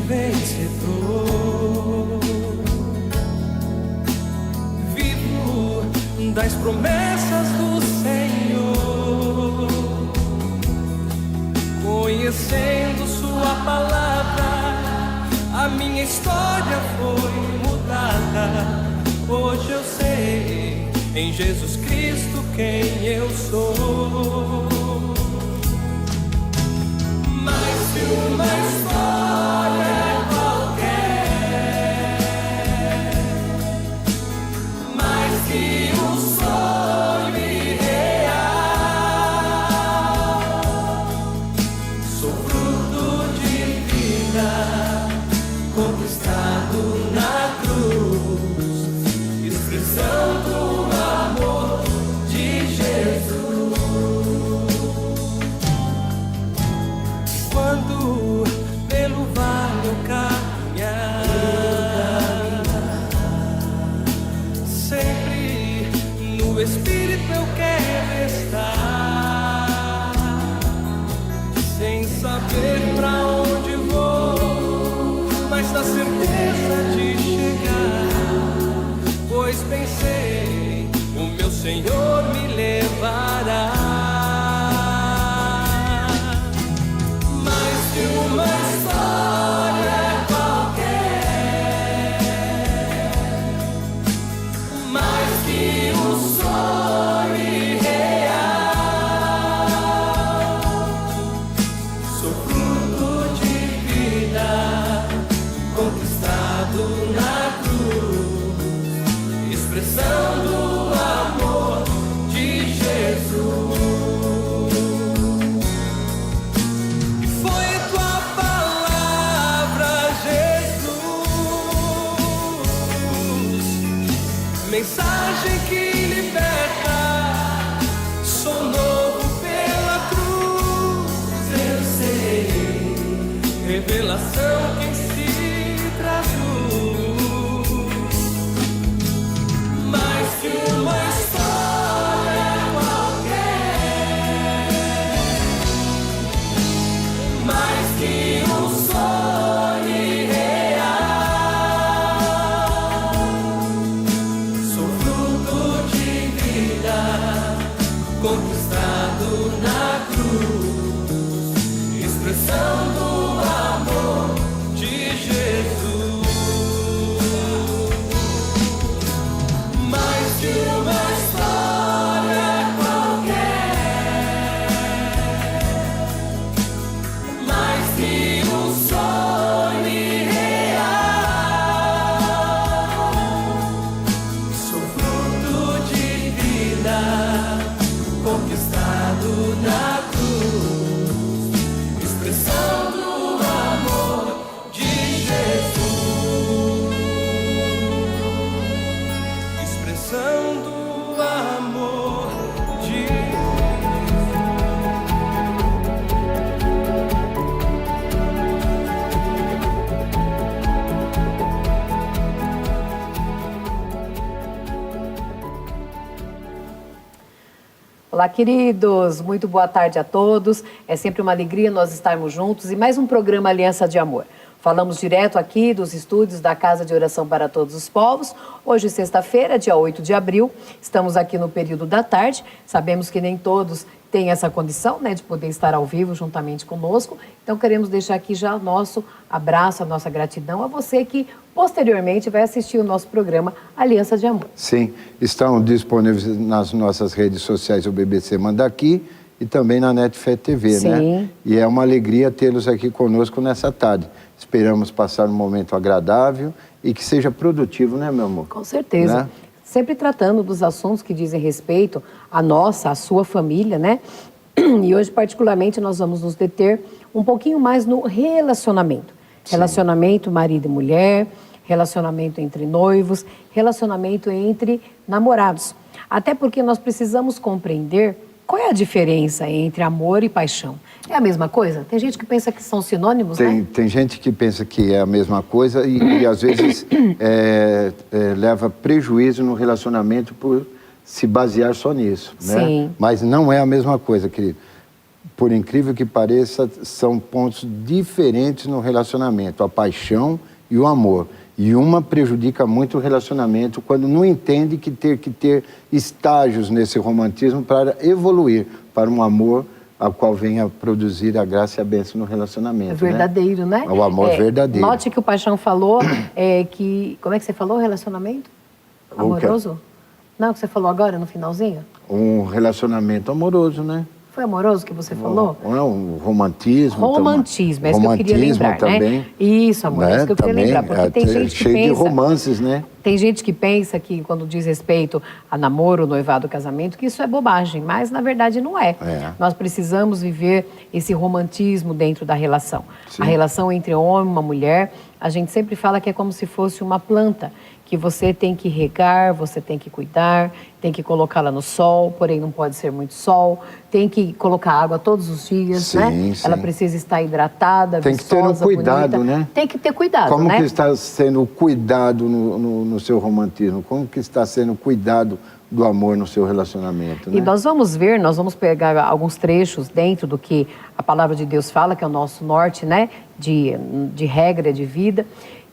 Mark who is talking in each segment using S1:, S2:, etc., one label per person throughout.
S1: vencedor. Vivo das promessas do Senhor, conhecendo sua palavra, a minha história foi mudada. Hoje eu sei em Jesus Cristo quem eu sou. Mais que uma história qualquer, mais que um sonho irreal, sou fruto de vida conquistado na cruz, expressão do amor de Jesus. Quando pelo vale eu caminhar, sempre no Espírito eu quero estar, sem saber pra onde vou, mas na certeza de chegar, pois pensei, o meu Senhor me levará. Mais que uma história qualquer, mais que um sonho irreal, sou fruto de vida conquistado na cruz, expressão do amor de Jesus. E foi tua palavra, Jesus, mensagem que liberta. Sou novo pela cruz, eu sei, revelação que em si traz luz. Mais que uma história qualquer, mais que um sonho irreal, sou fruto de vida conquistado na cruz, expressão do amor de Jesus. Mais que uma história qualquer, mais que um sonho irreal, sou fruto de vida conquistado na cruz, expressão do amor de Jesus, expressão do amor de
S2: Olá, queridos, muito boa tarde a todos. É sempre uma alegria nós estarmos juntos e mais um programa Aliança de Amor. Falamos direto aqui dos estúdios da Casa de Oração para Todos os Povos. Hoje, sexta-feira, dia 8 de abril, estamos aqui no período da tarde. Sabemos que nem todos têm essa condição, né, de poder estar ao vivo juntamente conosco. Então, queremos deixar aqui já o nosso abraço, a nossa gratidão a você que posteriormente vai assistir o nosso programa Aliança de Amor.
S3: Sim, estão disponíveis nas nossas redes sociais, o BBC Manda Aqui e também na NetFé TV,
S2: Sim.
S3: né? E é uma alegria tê-los aqui conosco nessa tarde. Esperamos passar um momento agradável e que seja produtivo, né, meu amor?
S2: Com certeza.
S3: Né?
S2: Sempre tratando dos assuntos que dizem respeito à nossa, à sua família, né? E hoje, particularmente, nós vamos nos deter um pouquinho mais no relacionamento. Sim. Relacionamento marido e mulher, relacionamento entre noivos, relacionamento entre namorados. Até porque nós precisamos compreender qual é a diferença entre amor e paixão. É a mesma coisa? Tem gente que pensa que são sinônimos, né?
S3: Tem gente que pensa que é a mesma coisa e às vezes leva prejuízo no relacionamento por se basear só nisso, né?
S2: Sim.
S3: Mas não é a mesma coisa, querido. por incrível que pareça, são pontos diferentes no relacionamento, a paixão e o amor. E uma prejudica muito o relacionamento quando não entende que ter estágios nesse romantismo para evoluir para um amor a qual venha produzir a graça e a bênção no relacionamento.
S2: É verdadeiro, né?
S3: O amor verdadeiro.
S2: Note que o Paixão falou que... Como é que você falou? Relacionamento? Amoroso? Não, o que você falou agora, no finalzinho?
S3: Um relacionamento amoroso, né?
S2: Foi amoroso que você falou?
S3: Um romantismo.
S2: Romantismo, é isso que eu queria lembrar,
S3: também,
S2: né? Isso, amor, é isso que eu queria lembrar. Porque tem gente que
S3: cheio
S2: pensa...
S3: de romances, né?
S2: Tem gente que pensa que, quando diz respeito a namoro, noivado, casamento, que isso é bobagem, mas na verdade não é. Nós precisamos viver esse romantismo dentro da relação. Sim. A relação entre homem e uma mulher, a gente sempre fala que é como se fosse uma planta, que você tem que regar, você tem que cuidar, tem que colocá-la no sol, porém não pode ser muito sol, tem que colocar água todos os dias,
S3: sim,
S2: né?
S3: Sim.
S2: Ela precisa estar hidratada,
S3: tem
S2: viçosa,
S3: que ter um cuidado,
S2: bonita.
S3: né?
S2: Tem que ter cuidado,
S3: Como
S2: né?
S3: que está sendo o cuidado no seu romantismo? Como que está sendo o cuidado do amor no seu relacionamento, né?
S2: E nós vamos pegar alguns trechos dentro do que a palavra de Deus fala, que é o nosso norte, né? De regra de vida.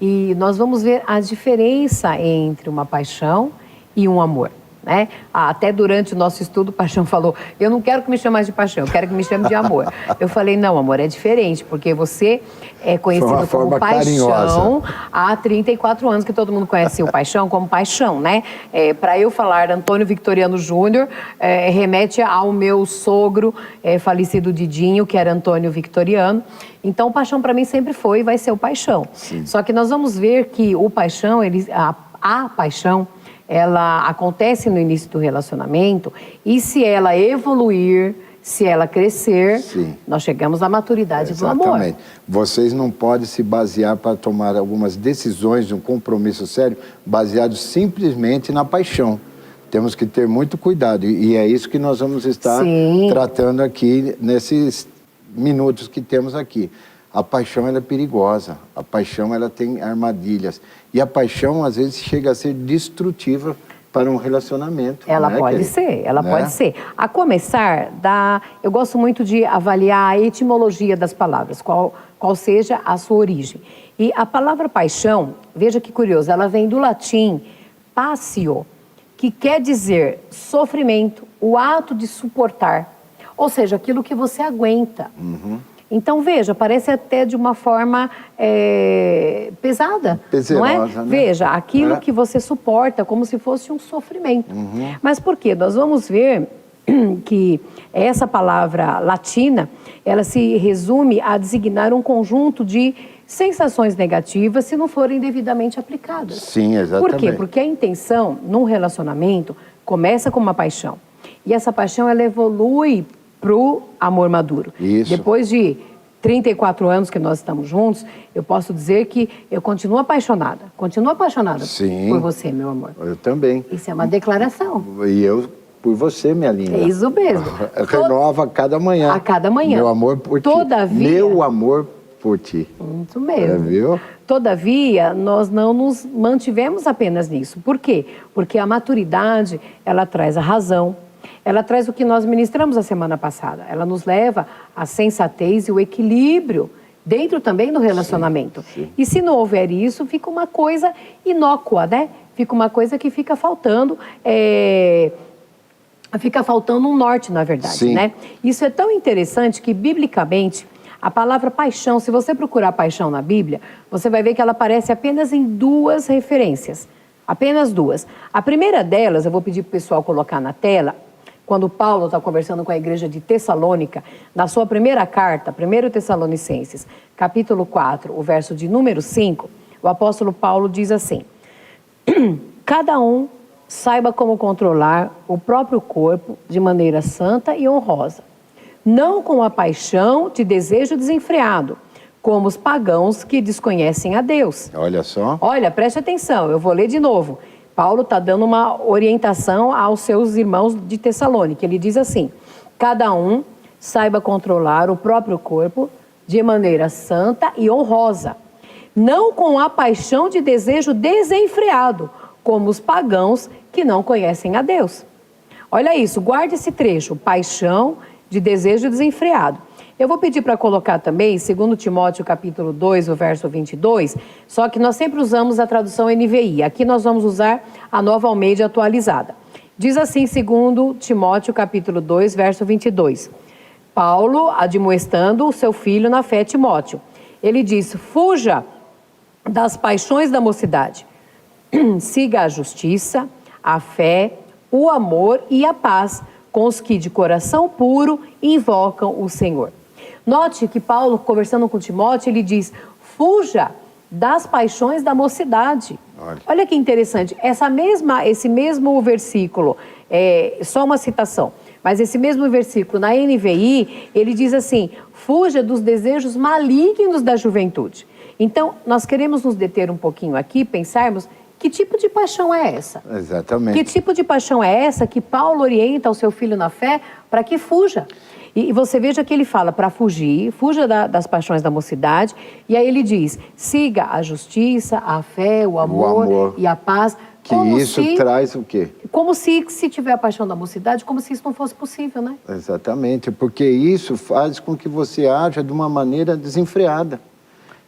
S2: E nós vamos ver a diferença entre uma paixão e um amor, né? Até durante o nosso estudo, o Paixão falou, eu não quero que me chame mais de paixão, eu quero que me chame de amor. Eu falei, não, amor, é diferente, porque você é conhecido como Paixão há 34 anos, que todo mundo conhece o Paixão como Paixão, né? Para eu falar Antônio Victoriano Júnior, remete ao meu sogro falecido Didinho, que era Antônio Victoriano. Então, o Paixão para mim sempre foi e vai ser o Paixão. Sim. Só que nós vamos ver que o Paixão, a paixão, ela acontece no início do relacionamento e se ela evoluir, se ela crescer, sim, nós chegamos à maturidade do amor.
S3: Exatamente. Vocês não podem se basear para tomar algumas decisões de um compromisso sério baseado simplesmente na paixão. Temos que ter muito cuidado e é isso que nós vamos estar tratando aqui nesses minutos que temos aqui. A paixão, ela é perigosa, a paixão, ela tem armadilhas. E a paixão, às vezes, chega a ser destrutiva para um relacionamento.
S2: Ela pode ser, ela pode ser. A começar, eu gosto muito de avaliar a etimologia das palavras, qual seja a sua origem. E a palavra paixão, veja que curioso, ela vem do latim passio, que quer dizer sofrimento, o ato de suportar. Ou seja, aquilo que você aguenta. Uhum. Então, veja, parece até de uma forma pesada, não é? Né? Veja, aquilo que você suporta como se fosse um sofrimento. Uhum. Mas por quê? Nós vamos ver que essa palavra latina, ela se resume a designar um conjunto de sensações negativas se não forem devidamente aplicadas.
S3: Sim, exatamente.
S2: Por quê? Porque a intenção, num relacionamento, começa com uma paixão. E essa paixão, ela evolui para o amor maduro. Isso. Depois de 34 anos que nós estamos juntos, eu posso dizer que eu continuo apaixonada
S3: Sim,
S2: por você, meu amor.
S3: Eu também.
S2: Isso é uma declaração.
S3: E eu por você, minha linda.
S2: É isso mesmo.
S3: Renova a cada manhã.
S2: A cada manhã.
S3: Meu amor por ti.
S2: Todavia,
S3: meu amor por ti.
S2: Isso mesmo.
S3: Viu?
S2: Todavia, nós não nos mantivemos apenas nisso. Por quê? Porque a maturidade, ela traz a razão. Ela traz o que nós ministramos a semana passada. Ela nos leva à sensatez e o equilíbrio dentro também do relacionamento. Sim, sim. E se não houver isso, fica uma coisa inócua, né? Fica uma coisa que fica faltando, fica faltando um norte, na verdade, sim, né? Isso é tão interessante que, biblicamente, a palavra paixão, se você procurar paixão na Bíblia, você vai ver que ela aparece apenas em 2 referências. Apenas 2. A primeira delas, eu vou pedir para o pessoal colocar na tela, quando Paulo está conversando com a igreja de Tessalônica, na sua primeira carta, 1 Tessalonicenses, capítulo 4, o verso de número 5, o apóstolo Paulo diz assim: cada um saiba como controlar o próprio corpo de maneira santa e honrosa, não com a paixão de desejo desenfreado, como os pagãos que desconhecem a Deus.
S3: Olha só.
S2: Olha, preste atenção, eu vou ler de novo. Paulo está dando uma orientação aos seus irmãos de Tessalônica. Ele diz assim: cada um saiba controlar o próprio corpo de maneira santa e honrosa, não com a paixão de desejo desenfreado, como os pagãos que não conhecem a Deus. Olha isso, guarde esse trecho, paixão de desejo desenfreado. Eu vou pedir para colocar também, 2 Timóteo capítulo 2, o verso 22, só que nós sempre usamos a tradução NVI. Aqui nós vamos usar a Nova Almeida atualizada. Diz assim, 2 Timóteo capítulo 2, verso 22. Paulo, admoestando o seu filho na fé, Timóteo. Ele diz, fuja das paixões da mocidade. Siga a justiça, a fé, o amor e a paz com os que de coração puro invocam o Senhor. Note que Paulo, conversando com Timóteo, ele diz, fuja das paixões da mocidade. Olha que interessante, esse mesmo versículo, só uma citação, mas esse mesmo versículo na NVI, ele diz assim, fuja dos desejos malignos da juventude. Então, nós queremos nos deter um pouquinho aqui, pensarmos, que tipo de paixão é essa?
S3: Exatamente.
S2: Que tipo de paixão é essa que Paulo orienta o seu filho na fé para que fuja? E você veja que ele fala para fugir, fuja das paixões da mocidade, e aí ele diz, siga a justiça, a fé, o amor e a paz.
S3: Que isso traz o quê?
S2: Como se tiver a paixão da mocidade, como se isso não fosse possível, né?
S3: Exatamente, porque isso faz com que você haja de uma maneira desenfreada.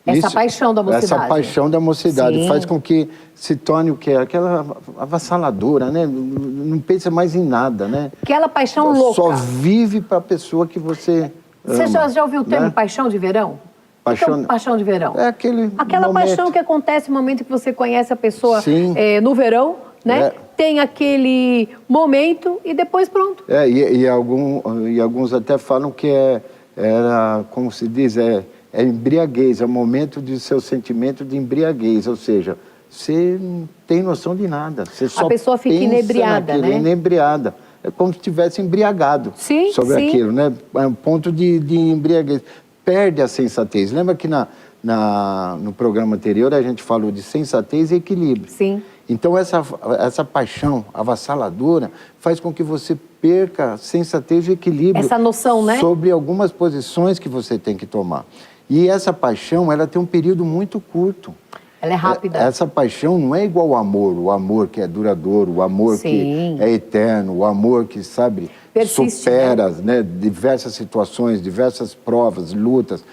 S2: Essa paixão da mocidade.
S3: Essa paixão da mocidade
S2: Sim.
S3: faz com que se torne o quê? Aquela avassaladora, né? Não pensa mais em nada, né?
S2: Aquela paixão louca.
S3: Só vive para a pessoa que você ama,
S2: Você já ouviu o termo
S3: né?
S2: paixão de verão?
S3: Paixão...
S2: Então, paixão de verão.
S3: É
S2: aquela
S3: momento.
S2: paixão que acontece no momento que você conhece a pessoa no verão, né?
S3: É.
S2: Tem aquele momento e depois pronto.
S3: E alguns até falam que era, como se diz, é embriaguez, é o momento de seu sentimento de embriaguez, ou seja, você não tem noção de nada. Você só
S2: a pessoa fica inebriada, né?
S3: Inebriada. É como se estivesse embriagado sobre aquilo, né? É um ponto de embriaguez. Perde a sensatez. Lembra que no programa anterior a gente falou de sensatez e equilíbrio?
S2: Sim.
S3: Então essa paixão avassaladora faz com que você perca sensatez e equilíbrio.
S2: Essa noção, né?
S3: Sobre algumas posições que você tem que tomar. E essa paixão, ela tem um período muito curto.
S2: Ela é rápida.
S3: Essa paixão não é igual ao o amor que é duradouro, o amor que é eterno, o amor que, sabe, persiste, supera, né? Diversas situações, diversas provas, lutas,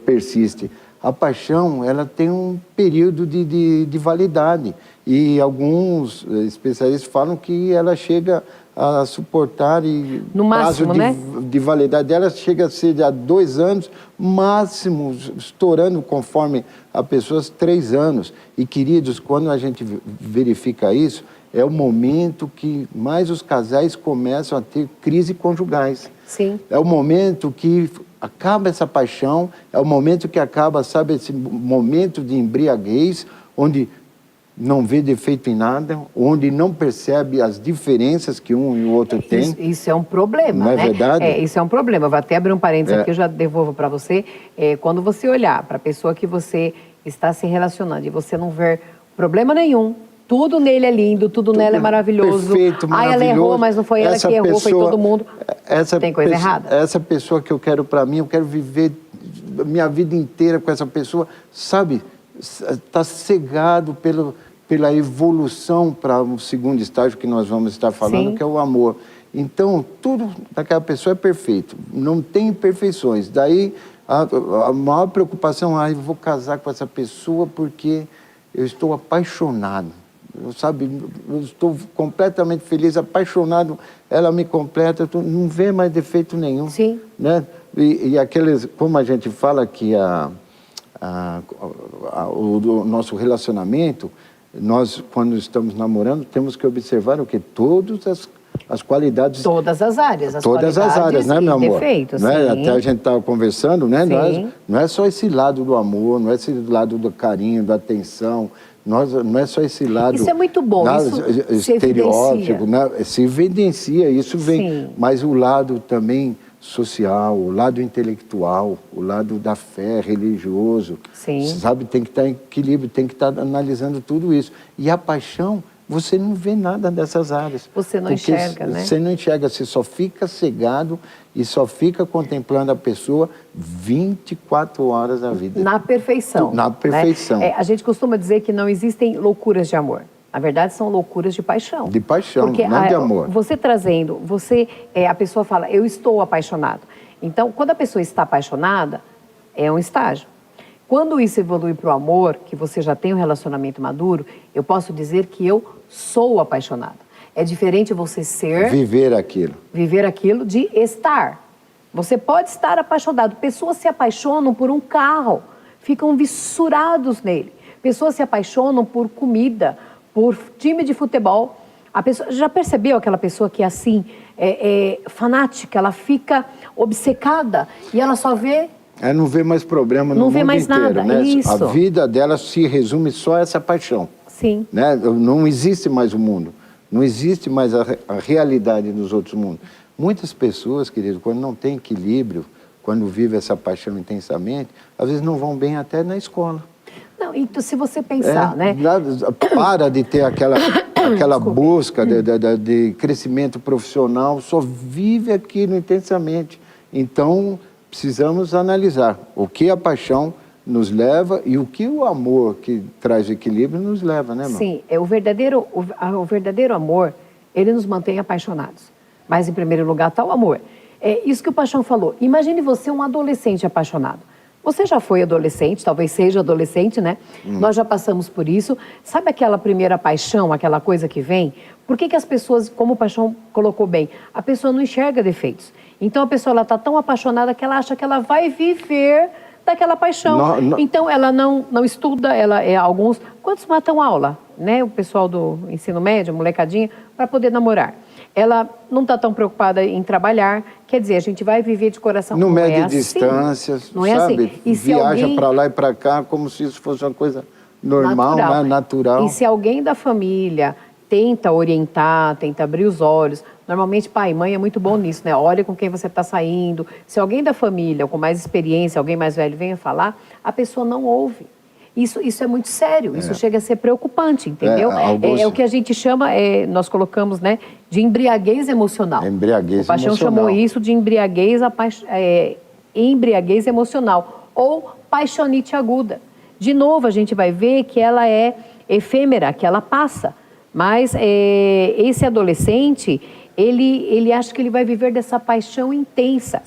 S3: persiste. A paixão, ela tem um período de validade. E alguns especialistas falam que ela chega a suportar e
S2: no máximo,
S3: prazo de validade dela chega a ser a 2 anos, máximo, estourando conforme a pessoa 3 anos. E, queridos, quando a gente verifica isso, é o momento que mais os casais começam a ter crise conjugais.
S2: Sim.
S3: É o momento que acaba essa paixão, é o momento que acaba, sabe, esse momento de embriaguez, onde não vê defeito em nada, onde não percebe as diferenças que um e o outro tem.
S2: Isso é um problema,
S3: não é
S2: né?
S3: verdade?
S2: Isso é um problema. Eu vou até abrir um parênteses aqui, eu já devolvo para você. Quando você olhar para a pessoa que você está se relacionando e você não ver problema nenhum, tudo nele é lindo, tudo nela é maravilhoso.
S3: Perfeito, maravilhoso.
S2: Ela errou, mas não foi ela que errou, foi todo mundo. Tem coisa errada.
S3: Essa pessoa que eu quero para mim, eu quero viver minha vida inteira com essa pessoa, sabe? Está cegado pela evolução para o segundo estágio que nós vamos estar falando, que é o amor. Então, tudo daquela pessoa é perfeito, não tem imperfeições. Daí, a maior preocupação é, eu vou casar com essa pessoa porque eu estou apaixonado. Eu estou completamente feliz, apaixonado, ela me completa, não vê mais defeito nenhum.
S2: Sim.
S3: Né? E aqueles, como a gente fala que o nosso relacionamento, nós, quando estamos namorando, temos que observar o quê? Todas as qualidades.
S2: Todas as áreas.
S3: Todas as áreas, né, meu amor?
S2: Defeitos,
S3: né? Até a gente estava conversando, né? Não é só esse lado do amor, não é esse lado do carinho, da atenção, não é só esse lado...
S2: Isso é muito bom, isso
S3: estereótipo, né? Se evidencia, isso vem.
S2: Sim.
S3: Mas o lado também social, o lado intelectual, o lado da fé, religioso, sabe, tem que estar em equilíbrio, tem que estar analisando tudo isso. E a paixão, você não vê nada dessas áreas.
S2: Você não enxerga, né?
S3: Você não enxerga, você só fica cegado e só fica contemplando a pessoa 24 horas da vida.
S2: Na perfeição.
S3: Na perfeição.
S2: Né? A gente costuma dizer que não existem loucuras de amor. Na verdade, são loucuras de paixão.
S3: De paixão,
S2: porque
S3: não de amor.
S2: Você trazendo, a pessoa fala, eu estou apaixonado. Então, quando a pessoa está apaixonada, é um estágio. Quando isso evolui para o amor, que você já tem um relacionamento maduro, eu posso dizer que eu sou apaixonada. É diferente você ser...
S3: Viver aquilo.
S2: Viver aquilo de estar. Você pode estar apaixonado. Pessoas se apaixonam por um carro, ficam vissurados nele. Pessoas se apaixonam por comida, por time de futebol. A pessoa, já percebeu aquela pessoa que é assim, fanática, ela fica obcecada e ela só vê...
S3: Não vê mais problema no
S2: Não vê
S3: mundo
S2: mais
S3: inteiro,
S2: nada,
S3: né?
S2: isso.
S3: A vida dela se resume só a essa paixão.
S2: Sim.
S3: Né? Não existe mais o mundo. Não existe mais a realidade dos outros mundos. Muitas pessoas, querido, quando não tem equilíbrio, quando vivem essa paixão intensamente, às vezes não vão bem até na escola.
S2: Não, então se você pensar, né?
S3: Para de ter aquela busca de crescimento profissional, só vive aquilo intensamente. Então, precisamos analisar o que a paixão nos leva e o que o amor que traz equilíbrio nos leva, né, irmão?
S2: Sim, o verdadeiro amor, ele nos mantém apaixonados. Mas, em primeiro lugar, está o amor. É isso que o Paixão falou. Imagine você um adolescente apaixonado. Você já foi adolescente, talvez seja adolescente, né? Nós já passamos por isso. Sabe aquela primeira paixão, aquela coisa que vem? Por que as pessoas, como o Paixão colocou bem, a pessoa não enxerga defeitos? Então, a pessoa está tão apaixonada que ela acha que ela vai viver daquela paixão. Então, ela não estuda, alguns... Quantos matam aula, né? O pessoal do ensino médio, molecadinha, para poder namorar. Ela não está tão preocupada em trabalhar, quer dizer, a gente vai viver de coração.
S3: Não mede
S2: assim.
S3: distâncias,
S2: Não é
S3: sabe?
S2: assim. E se
S3: viaja
S2: alguém...
S3: para lá e para cá como se isso fosse uma coisa normal, natural. Né? Natural.
S2: E se alguém da família tenta orientar, tenta abrir os olhos, normalmente pai e mãe é muito bom nisso, né? Olha com quem você está saindo. Se alguém da família, com mais experiência, alguém mais velho venha falar, a pessoa não ouve. Isso é muito sério, isso chega a ser preocupante, entendeu? É o que a gente chama, nós colocamos, né, de embriaguez emocional.
S3: Embriaguez
S2: emocional. O Paixão chamou isso de embriaguez emocional ou paixonite aguda. De novo, a gente vai ver que ela é efêmera, que ela passa. Mas esse adolescente, ele acha que ele vai viver dessa paixão intensa.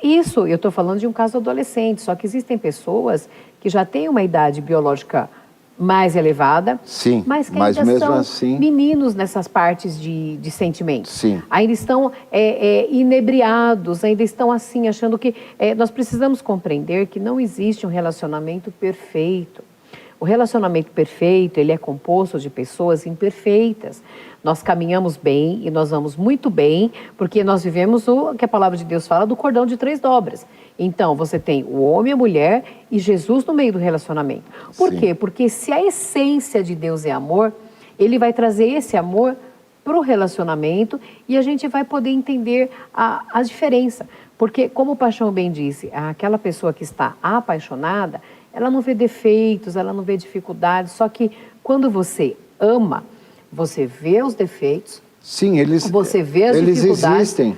S2: Isso, eu estou falando de um caso adolescente, só que existem pessoas que já têm uma idade biológica mais elevada,
S3: sim,
S2: mas que ainda
S3: mesmo
S2: são
S3: assim...
S2: meninos nessas partes de sentimentos.
S3: Sim.
S2: Ainda estão inebriados, ainda estão assim, achando que... nós precisamos compreender que não existe um relacionamento perfeito. O relacionamento perfeito, ele é composto de pessoas imperfeitas. Nós caminhamos bem e nós vamos muito bem, porque nós vivemos o que a palavra de Deus fala do cordão de 3 dobras. Então, você tem o homem, a mulher e Jesus no meio do relacionamento. Por quê? Porque se a essência de Deus é amor, ele vai trazer esse amor para o relacionamento e a gente vai poder entender a diferença. Porque, como o Paixão bem disse, aquela pessoa que está apaixonada, ela não vê defeitos, ela não vê dificuldades, só que quando você ama, você vê os defeitos,
S3: sim,
S2: você vê as dificuldades,
S3: existem.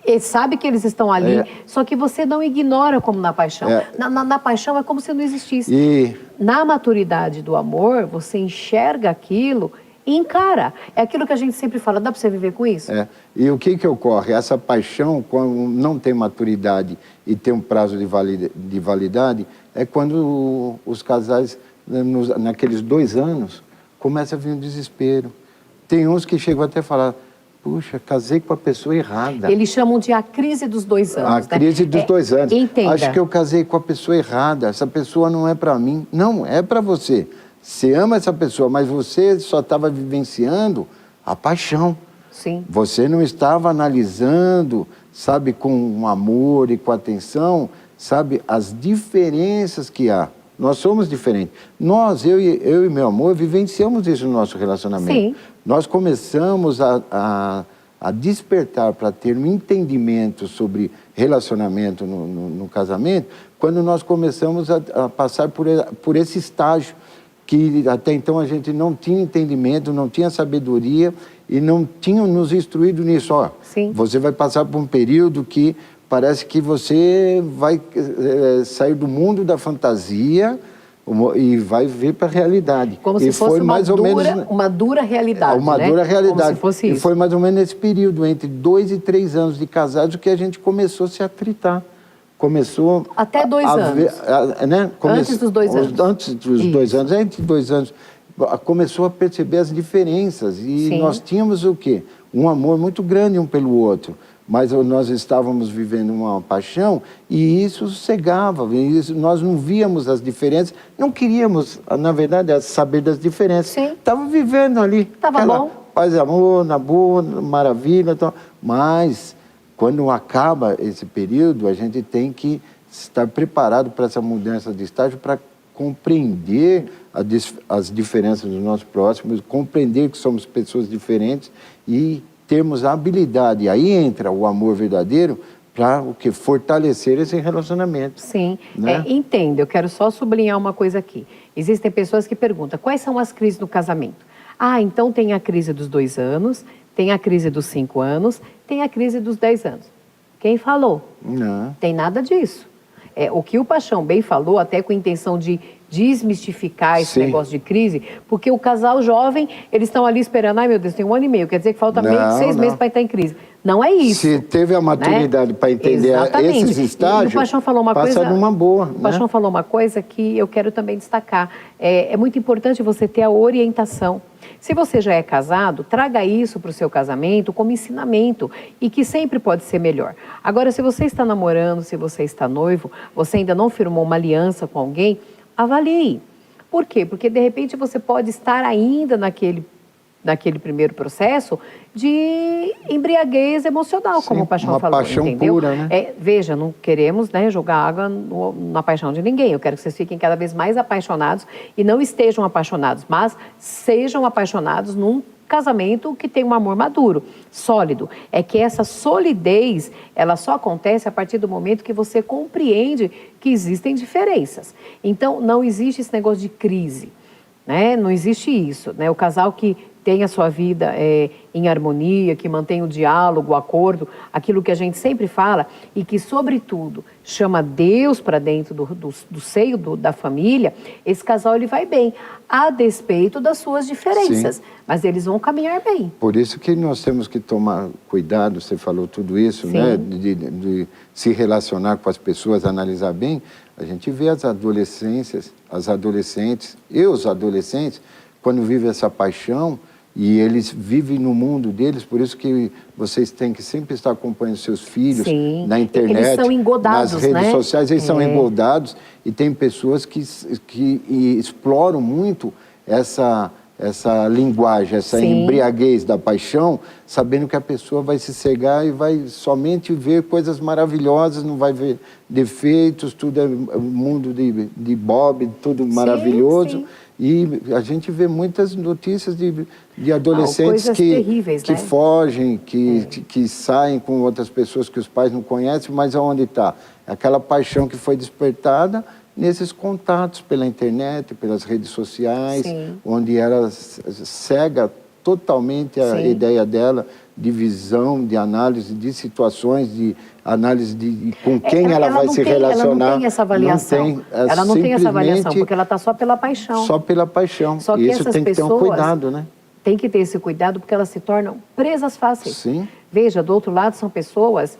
S2: Ele sabe que eles estão ali, só que você não ignora como na paixão. Na paixão é como se não existisse. Na maturidade do amor, você enxerga aquilo e encara. É aquilo que a gente sempre fala, dá para você viver com isso?
S3: E o que ocorre? Essa paixão, quando não tem maturidade e tem um prazo de validade, é quando os casais, naqueles 2 anos, começa a vir um desespero. Tem uns que chegam até a falar, puxa, casei com a pessoa errada.
S2: Eles chamam de a crise dos 2 anos.
S3: A crise dos 2 anos.
S2: Entenda.
S3: Acho que eu casei com a pessoa errada, essa pessoa não é para mim. Não, é para você. Você ama essa pessoa, mas você só estava vivenciando a paixão.
S2: Sim. Você
S3: não estava analisando, sabe, com amor e com atenção, sabe, as diferenças que há. Nós somos diferentes. Nós, eu e meu amor, vivenciamos isso no nosso relacionamento.
S2: Sim.
S3: Nós começamos a despertar para ter um entendimento sobre relacionamento no casamento, quando nós começamos a passar por esse estágio, que até então a gente não tinha entendimento, não tinha sabedoria e não tinham nos instruído nisso. Ó,
S2: sim.
S3: Você vai passar por um período que parece que você vai sair do mundo da fantasia, E vai vir para a realidade.
S2: Como se
S3: e
S2: fosse
S3: foi mais ou menos
S2: uma dura realidade,
S3: uma
S2: né?
S3: dura realidade.
S2: Como se fosse
S3: e
S2: isso.
S3: foi mais ou menos nesse período, entre 2 e 3 anos de casados, que a gente começou a se atritar. Começou
S2: Até 2 anos.
S3: Né?
S2: Antes dos 2 anos.
S3: Antes dos
S2: Isso.
S3: 2 anos, entre 2 anos, começou a perceber as diferenças. E
S2: Sim.
S3: nós tínhamos o quê? Um amor muito grande um pelo outro. Mas nós estávamos vivendo uma paixão e isso cegava, nós não víamos as diferenças, não queríamos, na verdade, saber das diferenças.
S2: Sim.
S3: Estava vivendo ali.
S2: Tava bom.
S3: Paz e amor, na boa, maravilha. Tal. Mas, quando acaba esse período, a gente tem que estar preparado para essa mudança de estágio, para compreender as diferenças dos nossos próximos, compreender que somos pessoas diferentes e termos a habilidade, e aí entra o amor verdadeiro, para o que? Fortalecer esse relacionamento.
S2: Sim,
S3: Né?
S2: Entendo, eu quero só sublinhar uma coisa aqui. Existem pessoas que perguntam, quais são as crises no casamento? Ah, então tem a crise dos 2 anos, tem a crise dos 5 anos, tem a crise dos 10 anos. Quem falou?
S3: Não.
S2: Tem nada disso. O que o Paixão bem falou, até com a intenção de desmistificar esse
S3: Sim.
S2: negócio de crise, porque o casal jovem, eles estão ali esperando, ai meu Deus, tem 1 ano e meio, quer dizer que falta meio de 6 meses para entrar em crise. Não é isso.
S3: Se teve a maturidade, né, para entender
S2: exatamente,
S3: esses estágios,
S2: e o Paixão falou uma
S3: passa
S2: coisa,
S3: numa boa.
S2: O Paixão falou uma coisa que eu quero também destacar. É muito importante você ter a orientação. Se você já é casado, traga isso para o seu casamento como ensinamento e que sempre pode ser melhor. Agora, se você está namorando, se você está noivo, você ainda não firmou uma aliança com alguém, avalie. Por quê? Porque, de repente, você pode estar ainda naquele primeiro processo de embriaguez emocional, como o Paixão falou,
S3: paixão
S2: entendeu?
S3: pura, né?
S2: Veja, não queremos, né, jogar água na paixão de ninguém. Eu quero que vocês fiquem cada vez mais apaixonados e não estejam apaixonados, mas sejam apaixonados num casamento que tem um amor maduro, sólido. É que essa solidez, ela só acontece a partir do momento que você compreende que existem diferenças. Então, não existe esse negócio de crise, né? Não existe isso, né? O casal que tem a sua vida em harmonia, que mantém o diálogo, o acordo, aquilo que a gente sempre fala e que, sobretudo, chama Deus para dentro do seio da família, esse casal ele vai bem, a despeito das suas diferenças, sim, mas eles vão caminhar bem.
S3: Por isso que nós temos que tomar cuidado, você falou tudo isso, sim, né? De se relacionar com as pessoas, analisar bem. A gente vê as adolescentes e os adolescentes, quando vivem essa paixão, e eles vivem no mundo deles, por isso que vocês têm que sempre estar acompanhando seus filhos, sim, na internet,
S2: eles são engodados,
S3: nas redes, né, sociais, eles são engodados, e tem pessoas que exploram muito essa linguagem, essa, sim, embriaguez da paixão, sabendo que a pessoa vai se cegar e vai somente ver coisas maravilhosas, não vai ver defeitos, tudo é mundo de Bob, tudo, sim, maravilhoso. Sim. E a gente vê muitas notícias de adolescentes terríveis, que, né, fogem, que saem com outras pessoas que os pais não conhecem, mas aonde está? Aquela paixão que foi despertada nesses contatos pela internet, pelas redes sociais, sim, onde ela cega totalmente a, sim, ideia dela de visão, de análise de situações, de análise de com quem ela vai se relacionar.
S2: Ela não tem essa avaliação. Ela não tem essa avaliação, porque ela está só pela paixão. Só pela paixão. Só que e isso tem que ter um cuidado, né? Tem que ter esse cuidado, porque elas se tornam presas fáceis. Sim. Veja, do outro lado são pessoas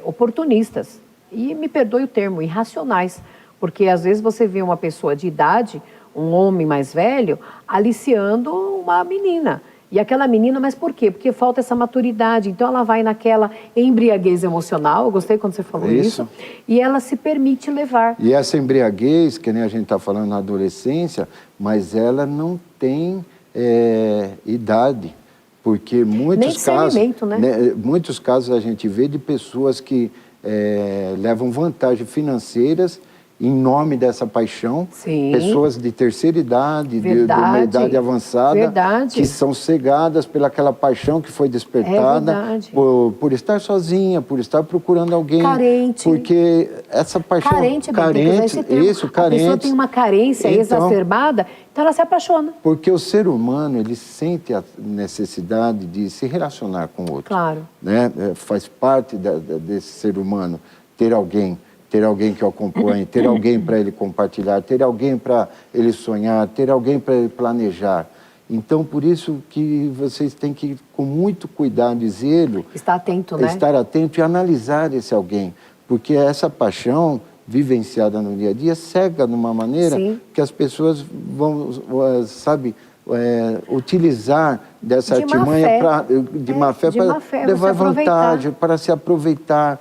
S2: oportunistas. E me perdoe o termo, irracionais. Porque às vezes você vê uma pessoa de idade, um homem mais velho, aliciando uma menina. E aquela menina, mas por quê? Porque falta essa maturidade. Então ela vai naquela embriaguez emocional, eu gostei quando você falou isso, e ela se permite levar. E essa embriaguez, que nem a gente está falando na adolescência, mas ela não tem idade. Porque muitos casos, né, muitos casos a gente vê de pessoas que levam vantagens financeiras em nome dessa paixão, sim, pessoas de terceira idade, de uma idade avançada, verdade, que são cegadas pelaquela paixão que foi despertada por estar sozinha, por estar procurando alguém. Carente. Porque essa paixão... Carente, carente, isso, carente. A pessoa tem uma carência exacerbada, então ela se apaixona. Porque o ser humano, ele sente a necessidade de se relacionar com o outro. Claro. Né? Faz parte desse ser humano ter alguém,
S3: ter alguém que o acompanhe, ter alguém para ele compartilhar, ter alguém para ele sonhar, ter alguém para ele planejar. Então, por isso que vocês têm que, com muito cuidado e zelo...
S2: Estar atento, né?
S3: Estar atento e analisar esse alguém. Porque essa paixão vivenciada no dia a dia cega de uma maneira
S2: Sim.
S3: que as pessoas vão, sabe, utilizar dessa artimanha de má fé para levar vantagem, para se aproveitar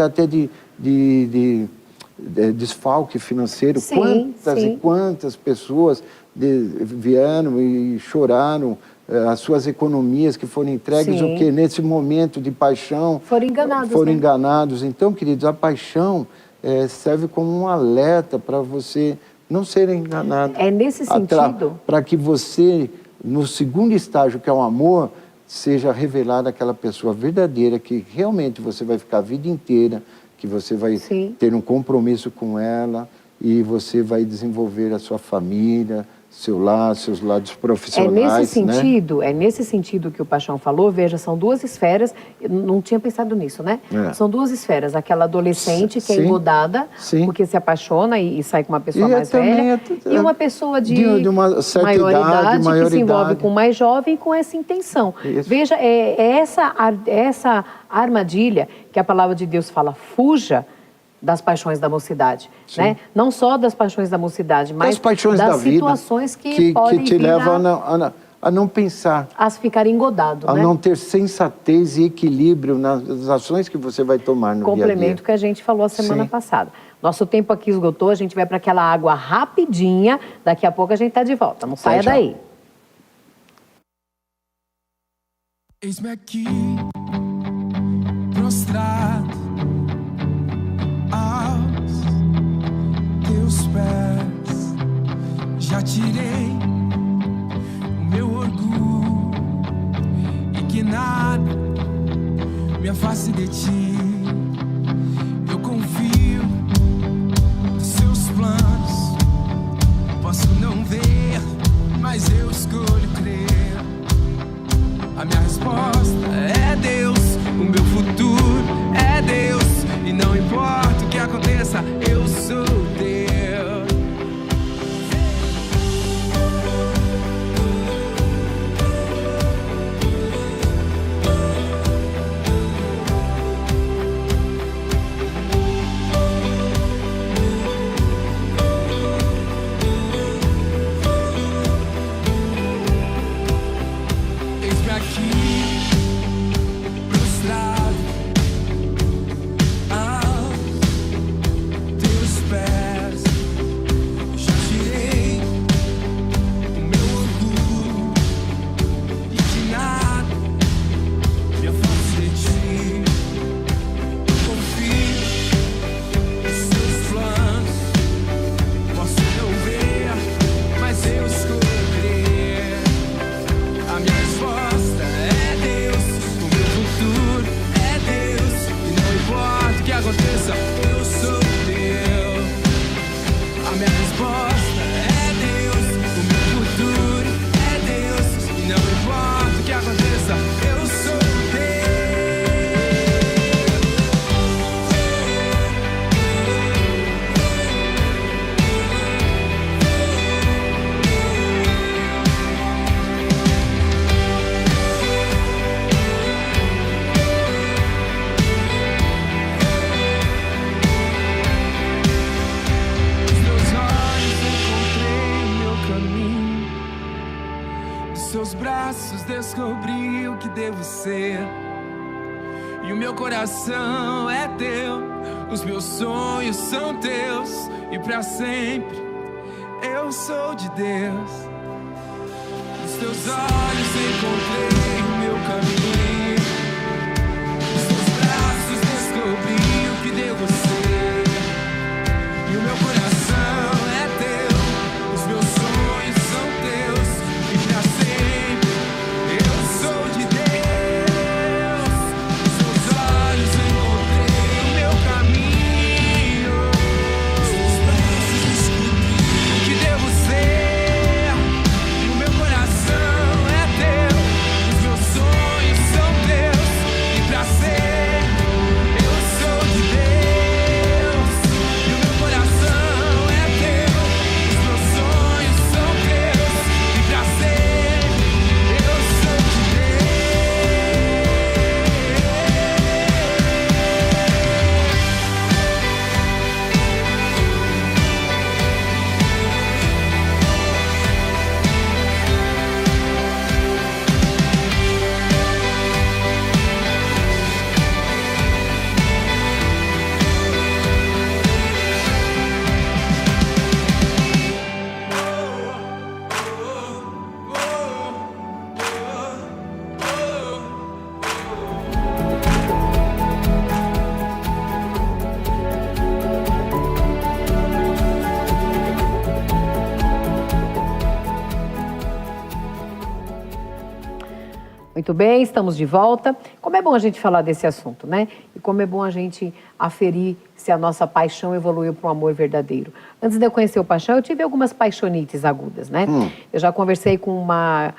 S3: até de desfalque financeiro.
S2: Sim,
S3: quantas
S2: sim.
S3: e quantas pessoas vieram e choraram as suas economias que foram entregues,
S2: Sim.
S3: o que nesse momento de paixão
S2: Foram enganados,
S3: foram
S2: né?
S3: enganados. Então, queridos, a paixão serve como um alerta para você não ser enganado.
S2: É nesse sentido...
S3: Para que você, no segundo estágio, que é o amor, seja revelada aquela pessoa verdadeira, que realmente você vai ficar a vida inteira, que você vai
S2: Sim.
S3: ter um compromisso com ela e você vai desenvolver a sua família, seu lar, seus lados profissionais.
S2: É nesse sentido que o Paixão falou. Veja, são duas esferas, eu não tinha pensado nisso, né? São duas esferas, aquela adolescente que é engodada, porque se apaixona e sai com uma pessoa mais velha, e uma pessoa de
S3: uma certa
S2: maioridade que se envolve com mais jovem com essa intenção.
S3: Isso.
S2: Veja, essa armadilha que a palavra de Deus fala, fuja das paixões da mocidade, né? Não só das paixões da mocidade, mas
S3: das paixões
S2: das
S3: da vida,
S2: situações que podem
S3: te levam a não pensar,
S2: a ficar engodado,
S3: a
S2: né?
S3: não ter sensatez e equilíbrio nas ações que você vai tomar no dia a dia.
S2: Complemento que a gente falou a semana passada. Nosso tempo aqui esgotou, a gente vai para aquela água rapidinha, daqui a pouco a gente está de volta, não saia daí.
S1: Eis-me aqui, prostrado aos teus pés, já tirei o meu orgulho e que nada me afaste de ti. Eu confio nos seus planos, posso não ver, mas eu escolho crer. A minha resposta é Deus, o meu futuro é Deus, e não importa o que aconteça, eu sou Deus. Eis-me aqui, prostrado aos teus pés, já tirei o meu orgulho e de nada me afaste de ti. Eu confio nos seus planos, posso não ver, mas eu escolho crer. A minha resposta é Deus, o meu futuro é Deus, e não importa o que aconteça, eu sou Deus. A minha resposta é Deus, o meu futuro é Deus, e não importa o que aconteça, eu sou Deus. Nos meus olhos encontrei o meu caminho, nos seus braços descobri o que devo ser, e o meu coração é teu, os meus sonhos são teus, e pra sempre eu sou de Deus. Nos teus olhos encontrei o meu caminho, nos teus braços descobri o que devo ser, e o meu coração é teu, os meus sonhos são teus, e pra sempre eu sou de Deus. Nos teus olhos encontrei o meu caminho, nos teus braços descobri o que devo ser, e o meu coração é teu, os meus sonhos são
S2: Muito bem, estamos de volta. Como é bom a gente falar desse assunto, né? E como é bom a gente aferir se a nossa paixão evoluiu para um amor verdadeiro. Antes de eu conhecer o paixão, eu tive algumas paixonites agudas, né? Eu já conversei com uma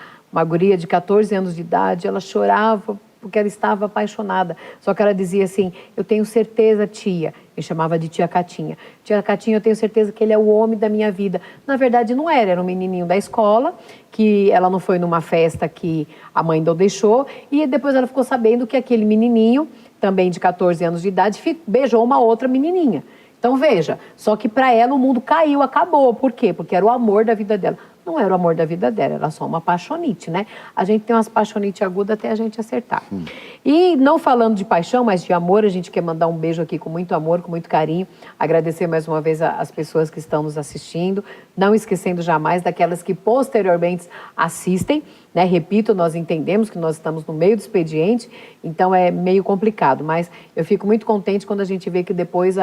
S2: guria de 14 anos de idade, ela chorava porque ela estava apaixonada. Só que ela dizia assim, eu tenho certeza, tia, me chamava de tia Catinha. Tia Catinha, eu tenho certeza que ele é o homem da minha vida. Na verdade, não era um menininho da escola, que ela não foi numa festa que a mãe não deixou, e depois ela ficou sabendo que aquele menininho, também de 14 anos de idade, beijou uma outra menininha. Então, veja, só que para ela o mundo caiu, acabou. Por quê? Porque era o amor da vida dela. Não era o amor da vida dela, era só uma paixonite, né? A gente tem umas paixonites agudas até a gente acertar. E não falando de paixão, mas de amor, a gente quer mandar um beijo aqui com muito amor, com muito carinho. Agradecer mais uma vez as pessoas que estão nos assistindo. Não esquecendo jamais daquelas que posteriormente assistem, né? Repito, nós entendemos que nós estamos no meio do expediente, então é meio complicado. Mas eu fico muito contente quando a gente vê que depois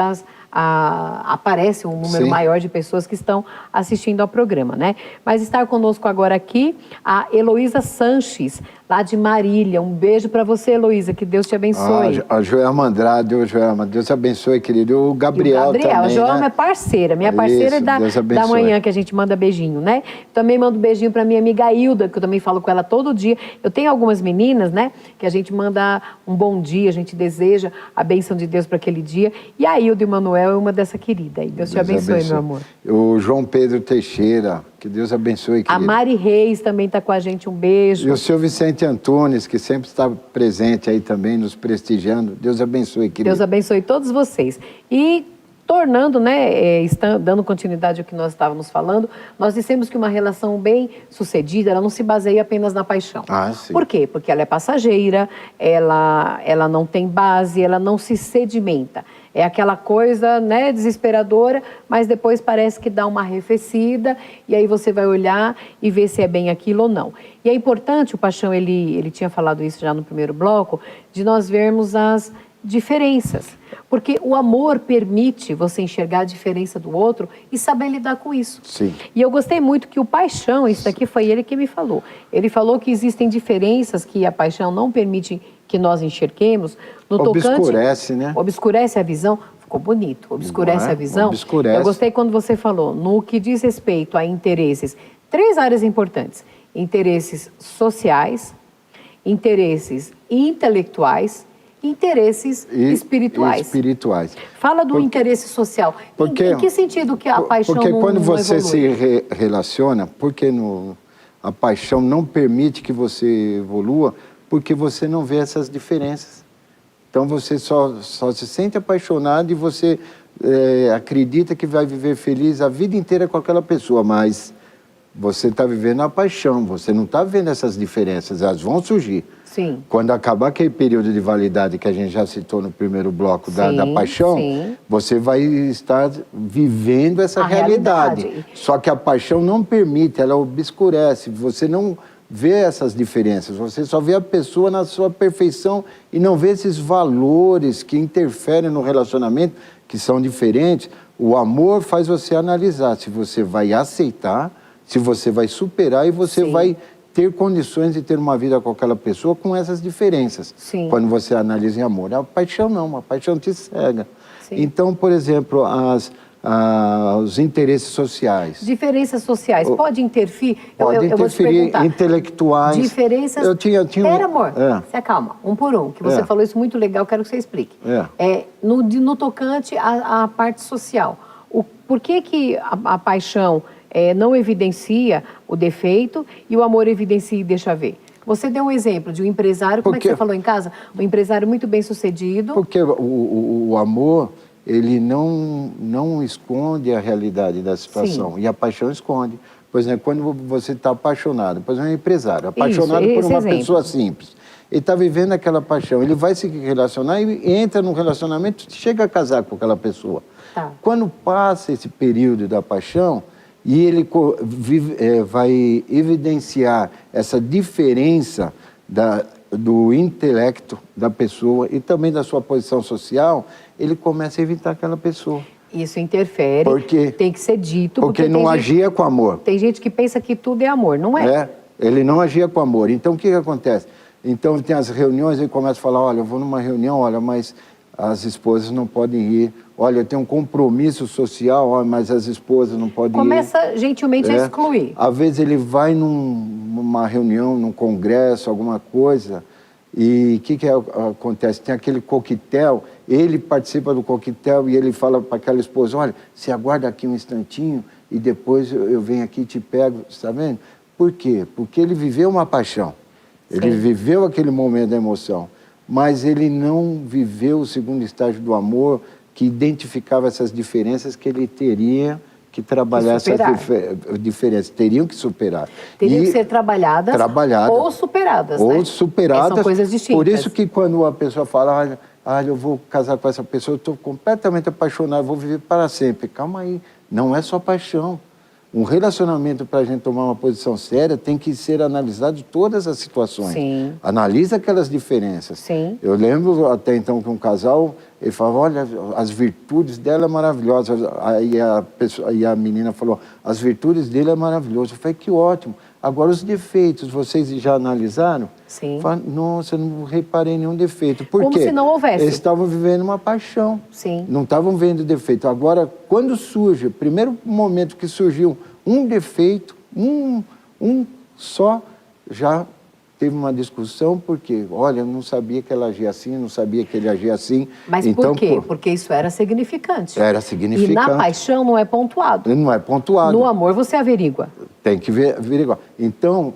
S2: aparece um número maior de pessoas que estão assistindo ao programa, né? Mas está conosco agora aqui a Heloísa Sanches, lá de Marília. Um beijo para você, Heloísa, que Deus te abençoe.
S3: A Joelma Andrade, Joelma, Deus abençoe, querido. O Gabriel também,
S2: a Joelma,
S3: né?
S2: É parceira, minha parceira da manhã, que a gente manda beijinho, né? Também mando beijinho para minha amiga Hilda, que eu também falo com ela todo dia. Eu tenho algumas meninas, né, que a gente manda um bom dia, a gente deseja a bênção de Deus para aquele dia. E a Hilda e o Manuel é uma dessa querida. E Deus te abençoe, meu amor.
S3: O João Pedro Teixeira, que Deus abençoe, querido.
S2: A Mari Reis também está com a gente, um beijo.
S3: E o seu Vicente Antunes, que sempre está presente aí também, nos prestigiando. Deus abençoe, querido.
S2: Deus abençoe todos vocês. E tornando, né, dando continuidade ao que nós estávamos falando, nós dissemos que uma relação bem sucedida, ela não se baseia apenas na paixão.
S3: Sim.
S2: Por quê? Porque ela é passageira, ela não tem base, ela não se sedimenta. É aquela coisa, né, desesperadora, mas depois parece que dá uma arrefecida e aí você vai olhar e ver se é bem aquilo ou não. E é importante, o Paixão, ele tinha falado isso já no primeiro bloco, de nós vermos as diferenças. Porque o amor permite você enxergar a diferença do outro e saber lidar com isso.
S3: Sim.
S2: E eu gostei muito que o Paixão, isso daqui foi ele que me falou. Ele falou que existem diferenças que a paixão não permite que nós enxerguemos.
S3: Obscurece, né?
S2: Obscurece a visão. Ficou bonito. Obscurece a visão.
S3: Obscurece.
S2: Eu gostei quando você falou, no que diz respeito a interesses, 3 áreas importantes. Interesses sociais, interesses intelectuais, interesses espirituais. Fala do interesse social. Em que sentido que a paixão
S3: porque
S2: não
S3: quando você
S2: evolui?
S3: se relaciona, porque a paixão não permite que você evolua, porque você não vê essas diferenças. Então você só se sente apaixonado e você acredita que vai viver feliz a vida inteira com aquela pessoa, mas você está vivendo a paixão, você não está vendo essas diferenças, elas vão surgir.
S2: Sim.
S3: Quando acabar aquele período de validade que a gente já citou no primeiro bloco da paixão, você vai estar vivendo essa realidade. Só que a paixão não permite, ela obscurece, você não vê essas diferenças, você só vê a pessoa na sua perfeição e não vê esses valores que interferem no relacionamento, que são diferentes. O amor faz você analisar se você vai aceitar, se você vai superar e você vai ter condições de ter uma vida com aquela pessoa com essas diferenças.
S2: Sim.
S3: Quando você analisa em amor. A paixão não, a paixão te cega. Sim. Então, por exemplo, os interesses sociais.
S2: Diferenças sociais, pode interferir?
S3: Pode interferir, intelectuais.
S2: Diferenças... Pera, amor, se acalma, um por um, que você falou isso muito legal, quero que você explique. No tocante à parte social, por que a paixão não evidencia o defeito e o amor evidencia e deixa ver? Você deu um exemplo de um empresário, como é que você falou em casa? Um empresário muito bem sucedido.
S3: Porque o amor, ele não esconde a realidade da situação. E a paixão esconde. Por exemplo, quando você está apaixonado, por exemplo, um empresário, apaixonado por uma pessoa simples. Ele está vivendo aquela paixão, ele vai se relacionar e entra num relacionamento, chega a casar com aquela pessoa. Quando passa esse período da paixão, e ele vai evidenciar essa diferença do intelecto da pessoa e também da sua posição social, ele começa a evitar aquela pessoa.
S2: Isso interfere, tem que ser dito.
S3: Porque não agia com amor.
S2: Tem gente que pensa que tudo é amor, não é?
S3: Ele não agia com amor. Então, o que acontece? Então tem as reuniões, ele começa a falar, olha, eu vou numa reunião, olha, mas as esposas não podem ir. Olha, eu tenho um compromisso social, olha, mas as esposas não podem ir.
S2: Começa gentilmente a excluir.
S3: Às vezes ele vai numa reunião, num congresso, alguma coisa, e o que acontece? Tem aquele coquetel, ele participa do coquetel e ele fala para aquela esposa, olha, você aguarda aqui um instantinho e depois eu venho aqui e te pego, está vendo? Por quê? Porque ele viveu uma paixão, ele viveu aquele momento da emoção, mas ele não viveu o segundo estágio do amor, que identificava essas diferenças que ele teria que trabalhar, essas diferenças, teriam que superar.
S2: Teriam que ser trabalhadas ou superadas,
S3: ou
S2: né?
S3: superadas.
S2: São coisas distintas.
S3: Por isso que quando a pessoa fala, olha, eu vou casar com essa pessoa, eu estou completamente apaixonado, eu vou viver para sempre. Calma aí, não é só paixão. Um relacionamento, para a gente tomar uma posição séria, tem que ser analisado todas as situações.
S2: Sim.
S3: Analisa aquelas diferenças.
S2: Sim.
S3: Eu lembro até então que um casal, ele falava, olha, as virtudes dela é maravilhosas. Aí a menina falou, as virtudes dele é maravilhoso. Eu falei, que ótimo. Agora os defeitos, vocês já analisaram?
S2: Sim.
S3: Falei, nossa, eu não reparei nenhum defeito. Por quê?
S2: Como se não houvesse.
S3: Eles estavam vivendo uma paixão.
S2: Sim.
S3: Não estavam vendo defeito. Agora, quando surge, o primeiro momento que surgiu um defeito, um só, já teve uma discussão, porque, olha, eu não sabia que ela agia assim, não sabia que ele agia assim.
S2: Mas
S3: então,
S2: por quê? Porque isso era significante.
S3: Era significante.
S2: E na paixão não é pontuado.
S3: Não é pontuado.
S2: No amor você averigua.
S3: Tem que averiguar. Então,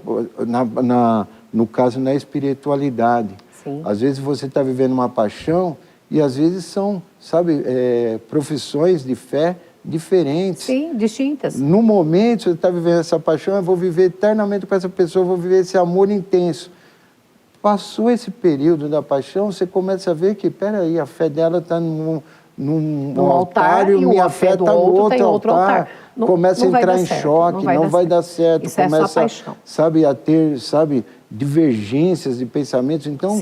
S3: no caso, na espiritualidade.
S2: Sim.
S3: Às vezes você está vivendo uma paixão e às vezes são, sabe, profissões de fé diferentes.
S2: Sim, distintas.
S3: No momento você está vivendo essa paixão, eu vou viver eternamente com essa pessoa, eu vou viver esse amor intenso. Passou esse período da paixão, você começa a ver que, peraí, a fé dela está num altar e minha fé está no outro altar. Começa a entrar em choque, não vai dar certo.
S2: Isso é só paixão.
S3: Sabe, a ter, sabe, divergências de pensamentos. Então,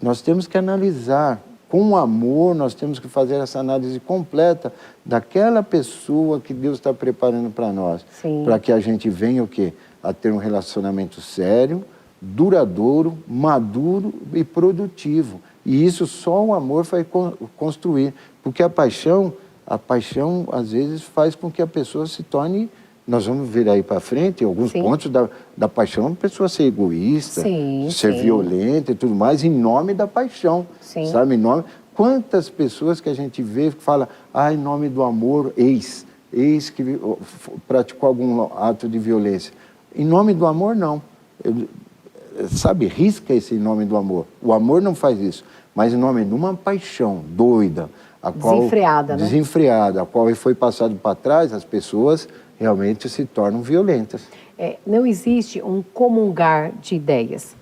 S3: nós temos que analisar. Com amor, nós temos que fazer essa análise completa daquela pessoa que Deus está preparando para nós. Para que a gente venha o quê? A ter um relacionamento sério, duradouro, maduro e produtivo. E isso só o amor vai construir. Porque a paixão, às vezes, faz com que a pessoa se torne... Nós vamos ver aí para frente, alguns pontos da paixão, a pessoa ser egoísta, ser violenta e tudo mais, em nome da paixão, sabe? Quantas pessoas que a gente vê que fala, em nome do amor, ex que praticou algum ato de violência. Em nome do amor, não. Sabe, risca esse em nome do amor. O amor não faz isso, mas em nome de uma paixão doida, desenfreada, a qual foi passado para trás, as pessoas realmente se tornam violentas.
S2: Não existe um comungar de ideias,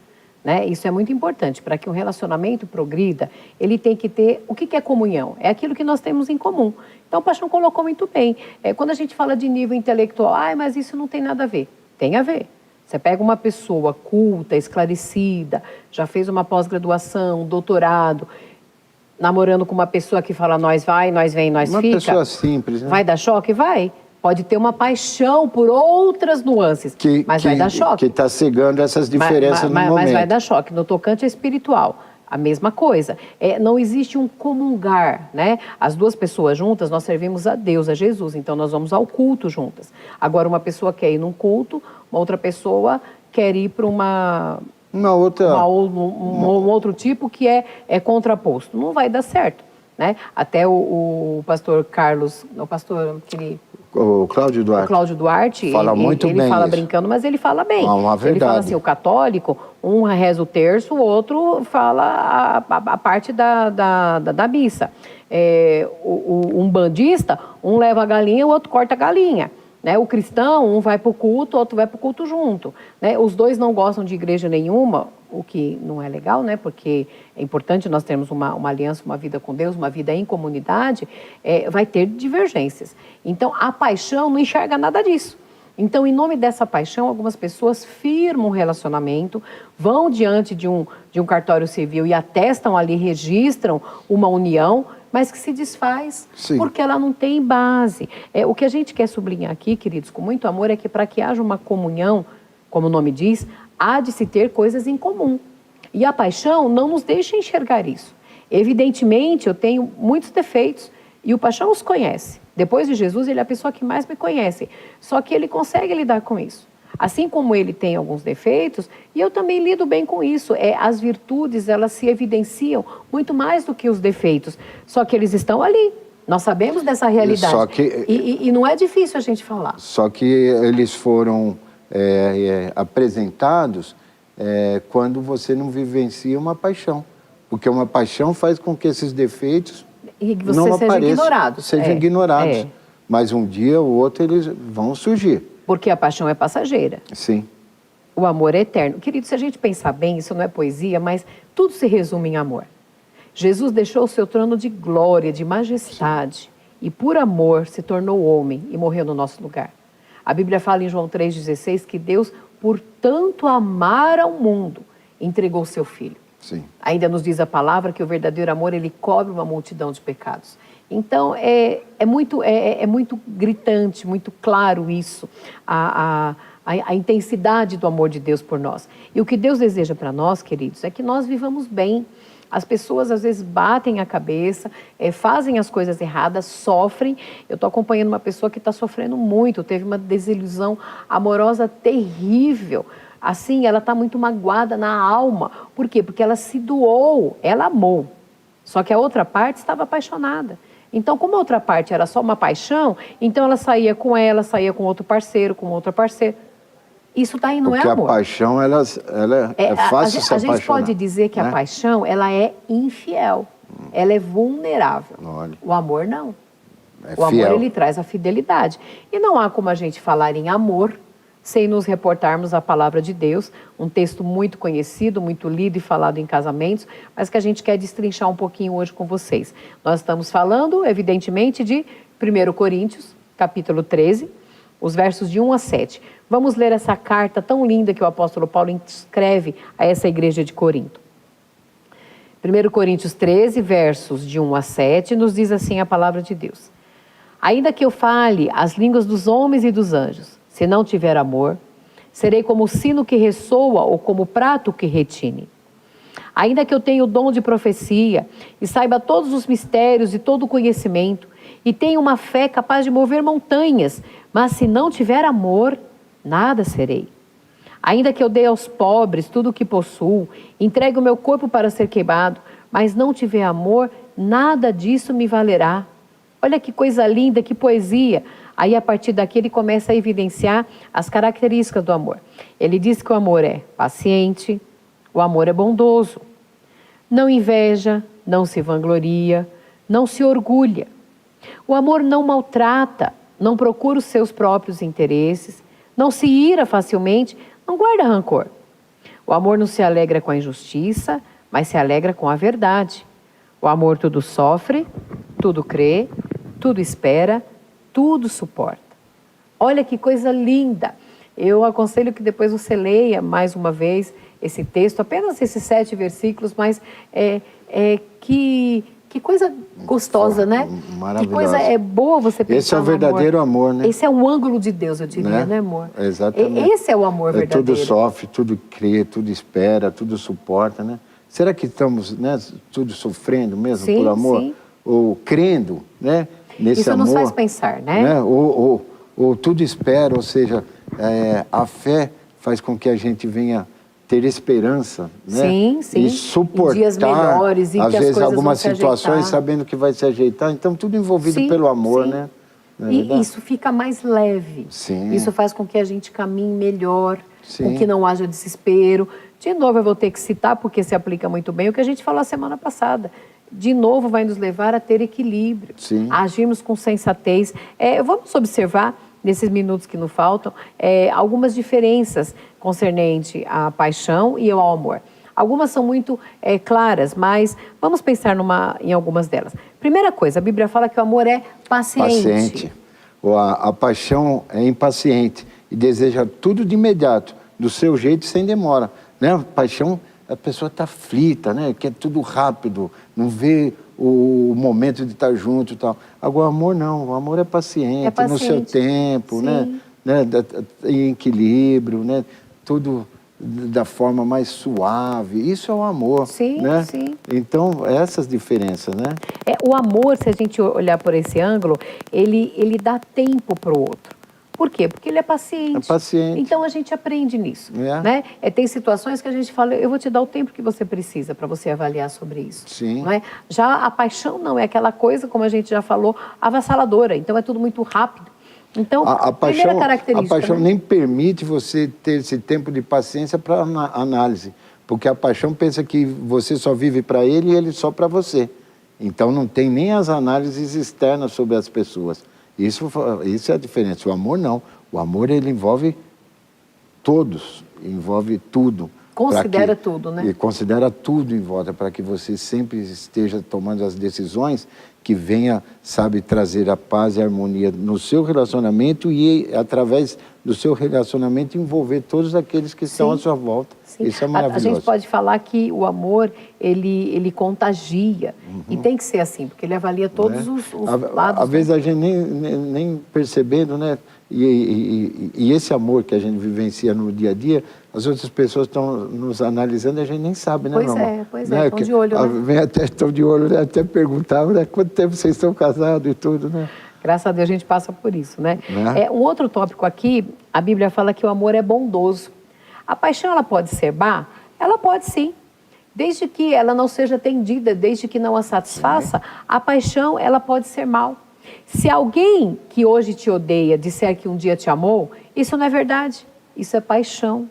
S2: né? Isso é muito importante. Para que um relacionamento progrida, ele tem que ter... O que é comunhão? É aquilo que nós temos em comum. Então, o Paixão colocou muito bem. Quando a gente fala de nível intelectual, mas isso não tem nada a ver. Tem a ver. Você pega uma pessoa culta, esclarecida, já fez uma pós-graduação, doutorado, namorando com uma pessoa que fala nós vai, nós vem, nós fica. Uma
S3: pessoa simples, né?
S2: Vai dar choque? Vai. Pode ter uma paixão por outras nuances, mas vai dar choque.
S3: Que está cegando essas diferenças no momento.
S2: Mas vai dar choque. No tocante espiritual, a mesma coisa. Não existe um comungar, né? As duas pessoas juntas, nós servimos a Deus, a Jesus, então nós vamos ao culto juntas. Agora, uma pessoa quer ir num culto, uma outra pessoa quer ir para um outro tipo que é contraposto. Não vai dar certo, né? Até o pastor Carlos, o pastor
S3: o Cláudio Duarte.
S2: O Cláudio Duarte,
S3: fala muito bem.
S2: Ele fala
S3: isso.
S2: brincando, mas ele fala bem.
S3: Uma verdade.
S2: Ele fala assim, o católico, um reza o terço, o outro fala a parte da missa. Um bandista, um leva a galinha, o outro corta a galinha. Né? O cristão, um vai para o culto, o outro vai para o culto junto. Né? Os dois não gostam de igreja nenhuma, o que não é legal, né? Porque é importante nós termos uma aliança, uma vida com Deus, uma vida em comunidade, vai ter divergências. Então, a paixão não enxerga nada disso. Então, em nome dessa paixão, algumas pessoas firmam um relacionamento, vão diante de um cartório civil e atestam ali, registram uma união, mas que se desfaz, porque ela não tem base. O que a gente quer sublinhar aqui, queridos, com muito amor, é que para que haja uma comunhão, como o nome diz, há de se ter coisas em comum. E a paixão não nos deixa enxergar isso. Evidentemente, eu tenho muitos defeitos e o paixão os conhece. Depois de Jesus, ele é a pessoa que mais me conhece. Só que ele consegue lidar com isso. Assim como ele tem alguns defeitos, e eu também lido bem com isso. As virtudes, elas se evidenciam muito mais do que os defeitos. Só que eles estão ali. Nós sabemos dessa realidade.
S3: Só que,
S2: e não é difícil a gente falar.
S3: Só que eles foram apresentados quando você não vivencia uma paixão. Porque uma paixão faz com que esses defeitos não apareçam, sejam ignorados. Mas um dia ou outro eles vão surgir.
S2: Porque a paixão é passageira.
S3: Sim.
S2: O amor é eterno. Querido, se a gente pensar bem, isso não é poesia, mas tudo se resume em amor. Jesus deixou o seu trono de glória, de majestade, sim, e por amor se tornou homem e morreu no nosso lugar. A Bíblia fala em João 3,16 que Deus, por tanto amar ao mundo, entregou o seu Filho.
S3: Sim. Ainda
S2: nos diz a palavra que o verdadeiro amor, ele cobre uma multidão de pecados. Então, é muito gritante, muito claro isso, a intensidade do amor de Deus por nós. E o que Deus deseja para nós, queridos, é que nós vivamos bem. As pessoas, às vezes, batem a cabeça, fazem as coisas erradas, sofrem. Eu estou acompanhando uma pessoa que está sofrendo muito, teve uma desilusão amorosa terrível. Assim, ela está muito magoada na alma. Por quê? Porque ela se doou, ela amou. Só que a outra parte estava apaixonada. Então, como a outra parte era só uma paixão, então ela saía com outro parceiro, com outra parceira. Isso daí não é amor.
S3: Porque a paixão, ela é fácil se apaixonar.
S2: A gente pode dizer que a paixão, ela é infiel. Ela é vulnerável.
S3: Olha.
S2: O amor, não.
S3: O
S2: amor, ele traz a fidelidade. E não há como a gente falar em amor sem nos reportarmos à palavra de Deus, um texto muito conhecido, muito lido e falado em casamentos, mas que a gente quer destrinchar um pouquinho hoje com vocês. Nós estamos falando, evidentemente, de 1 Coríntios, capítulo 13, os versos de 1 a 7. Vamos ler essa carta tão linda que o apóstolo Paulo escreve a essa igreja de Corinto. 1 Coríntios 13, versos de 1 a 7, nos diz assim a palavra de Deus. Ainda que eu fale as línguas dos homens e dos anjos, se não tiver amor, serei como o sino que ressoa ou como o prato que retine. Ainda que eu tenha o dom de profecia e saiba todos os mistérios e todo o conhecimento e tenha uma fé capaz de mover montanhas, mas se não tiver amor, nada serei. Ainda que eu dê aos pobres tudo o que possuo, entregue o meu corpo para ser queimado, mas não tiver amor, nada disso me valerá. Olha que coisa linda, que poesia. Aí, a partir daqui, ele começa a evidenciar as características do amor. Ele diz que o amor é paciente, o amor é bondoso, não inveja, não se vangloria, não se orgulha. O amor não maltrata, não procura os seus próprios interesses, não se ira facilmente, não guarda rancor. O amor não se alegra com a injustiça, mas se alegra com a verdade. O amor tudo sofre, tudo crê, tudo espera, tudo suporta. Olha que coisa linda. Eu aconselho que depois você leia mais uma vez esse texto, apenas esses 7 versículos, mas que coisa gostosa, né?
S3: Maravilhosa.
S2: Que coisa boa você pensar.
S3: Esse é o verdadeiro amor, né?
S2: Esse é o ângulo de Deus, eu diria, né, amor?
S3: Exatamente.
S2: Esse é o amor verdadeiro.
S3: Tudo sofre, tudo crê, tudo espera, tudo suporta, né? Será que estamos, né, tudo sofrendo mesmo por amor?
S2: Sim.
S3: Ou crendo, né? Nesse
S2: Isso
S3: amor,
S2: nos faz pensar, né?
S3: Ou tudo espera, ou seja, a fé faz com que a gente venha ter esperança, né?
S2: Sim, sim.
S3: E suportar,
S2: em dias melhores, e
S3: às
S2: que as
S3: vezes,
S2: coisas
S3: algumas
S2: vão se
S3: situações
S2: ajeitar.
S3: sabendo que vai se ajeitar. Então, tudo envolvido pelo amor, né?
S2: E isso fica mais leve.
S3: Sim.
S2: Isso faz com que a gente caminhe melhor,
S3: Sim.
S2: com que não haja desespero. De novo, eu vou ter que citar, porque se aplica muito bem, o que a gente falou a semana passada. De novo, vai nos levar a ter equilíbrio,
S3: Sim.
S2: a agirmos com sensatez. Vamos observar, nesses minutos que nos faltam, algumas diferenças concernente à paixão e ao amor. Algumas são muito claras, mas vamos pensar em algumas delas. Primeira coisa, a Bíblia fala que o amor é paciente.
S3: A paixão é impaciente e deseja tudo de imediato, do seu jeito, sem demora. Né? A paixão, a pessoa está aflita, né? Quer tudo rápido, não vê o momento de estar junto e tal. Agora, o amor não, o amor é paciente, no seu tempo, né? Em equilíbrio, né? Tudo da forma mais suave. Isso é o amor,
S2: Sim,
S3: né?
S2: sim.
S3: Então, essas diferenças, né?
S2: O amor, se a gente olhar por esse ângulo, ele dá tempo para o outro. Por quê? Porque ele é paciente.
S3: É paciente.
S2: Então, a gente aprende nisso. Né? Tem situações que a gente fala, eu vou te dar o tempo que você precisa para você avaliar sobre isso.
S3: Sim.
S2: Não é? Já a paixão não, é aquela coisa, como a gente já falou, avassaladora. Então, é tudo muito rápido. Então,
S3: a
S2: primeira característica...
S3: A paixão,
S2: né?
S3: nem permite você ter esse tempo de paciência para análise. Porque a paixão pensa que você só vive para ele e ele só para você. Então, não tem nem as análises externas sobre as pessoas. Isso é a diferença. O amor, não. O amor, ele envolve todos, envolve tudo.
S2: Considera tudo, né?
S3: E considera tudo em volta, para que você sempre esteja tomando as decisões que venha, sabe, trazer a paz e a harmonia no seu relacionamento e, através do seu relacionamento, envolver todos aqueles que estão à sua volta.
S2: Sim.
S3: Isso é maravilhoso.
S2: A gente pode falar que o amor, ele contagia. E tem que ser assim, porque ele avalia todos os lados.
S3: Às vezes a gente nem percebendo, né? E esse amor que a gente vivencia no dia a dia, as outras pessoas estão nos analisando e a gente nem sabe, né, meu amor?
S2: Pois é, estão de olho, né?
S3: Até estão de olho, né? Até perguntavam, né? Quanto tempo vocês estão casados e tudo, né?
S2: Graças a Deus a gente passa por isso, né? Um outro tópico aqui, a Bíblia fala que o amor é bondoso. A paixão, ela pode ser má? Ela pode sim. Desde que ela não seja atendida, desde que não a satisfaça, a paixão, ela pode ser mal. Se alguém que hoje te odeia disser que um dia te amou, isso não é verdade, isso é paixão.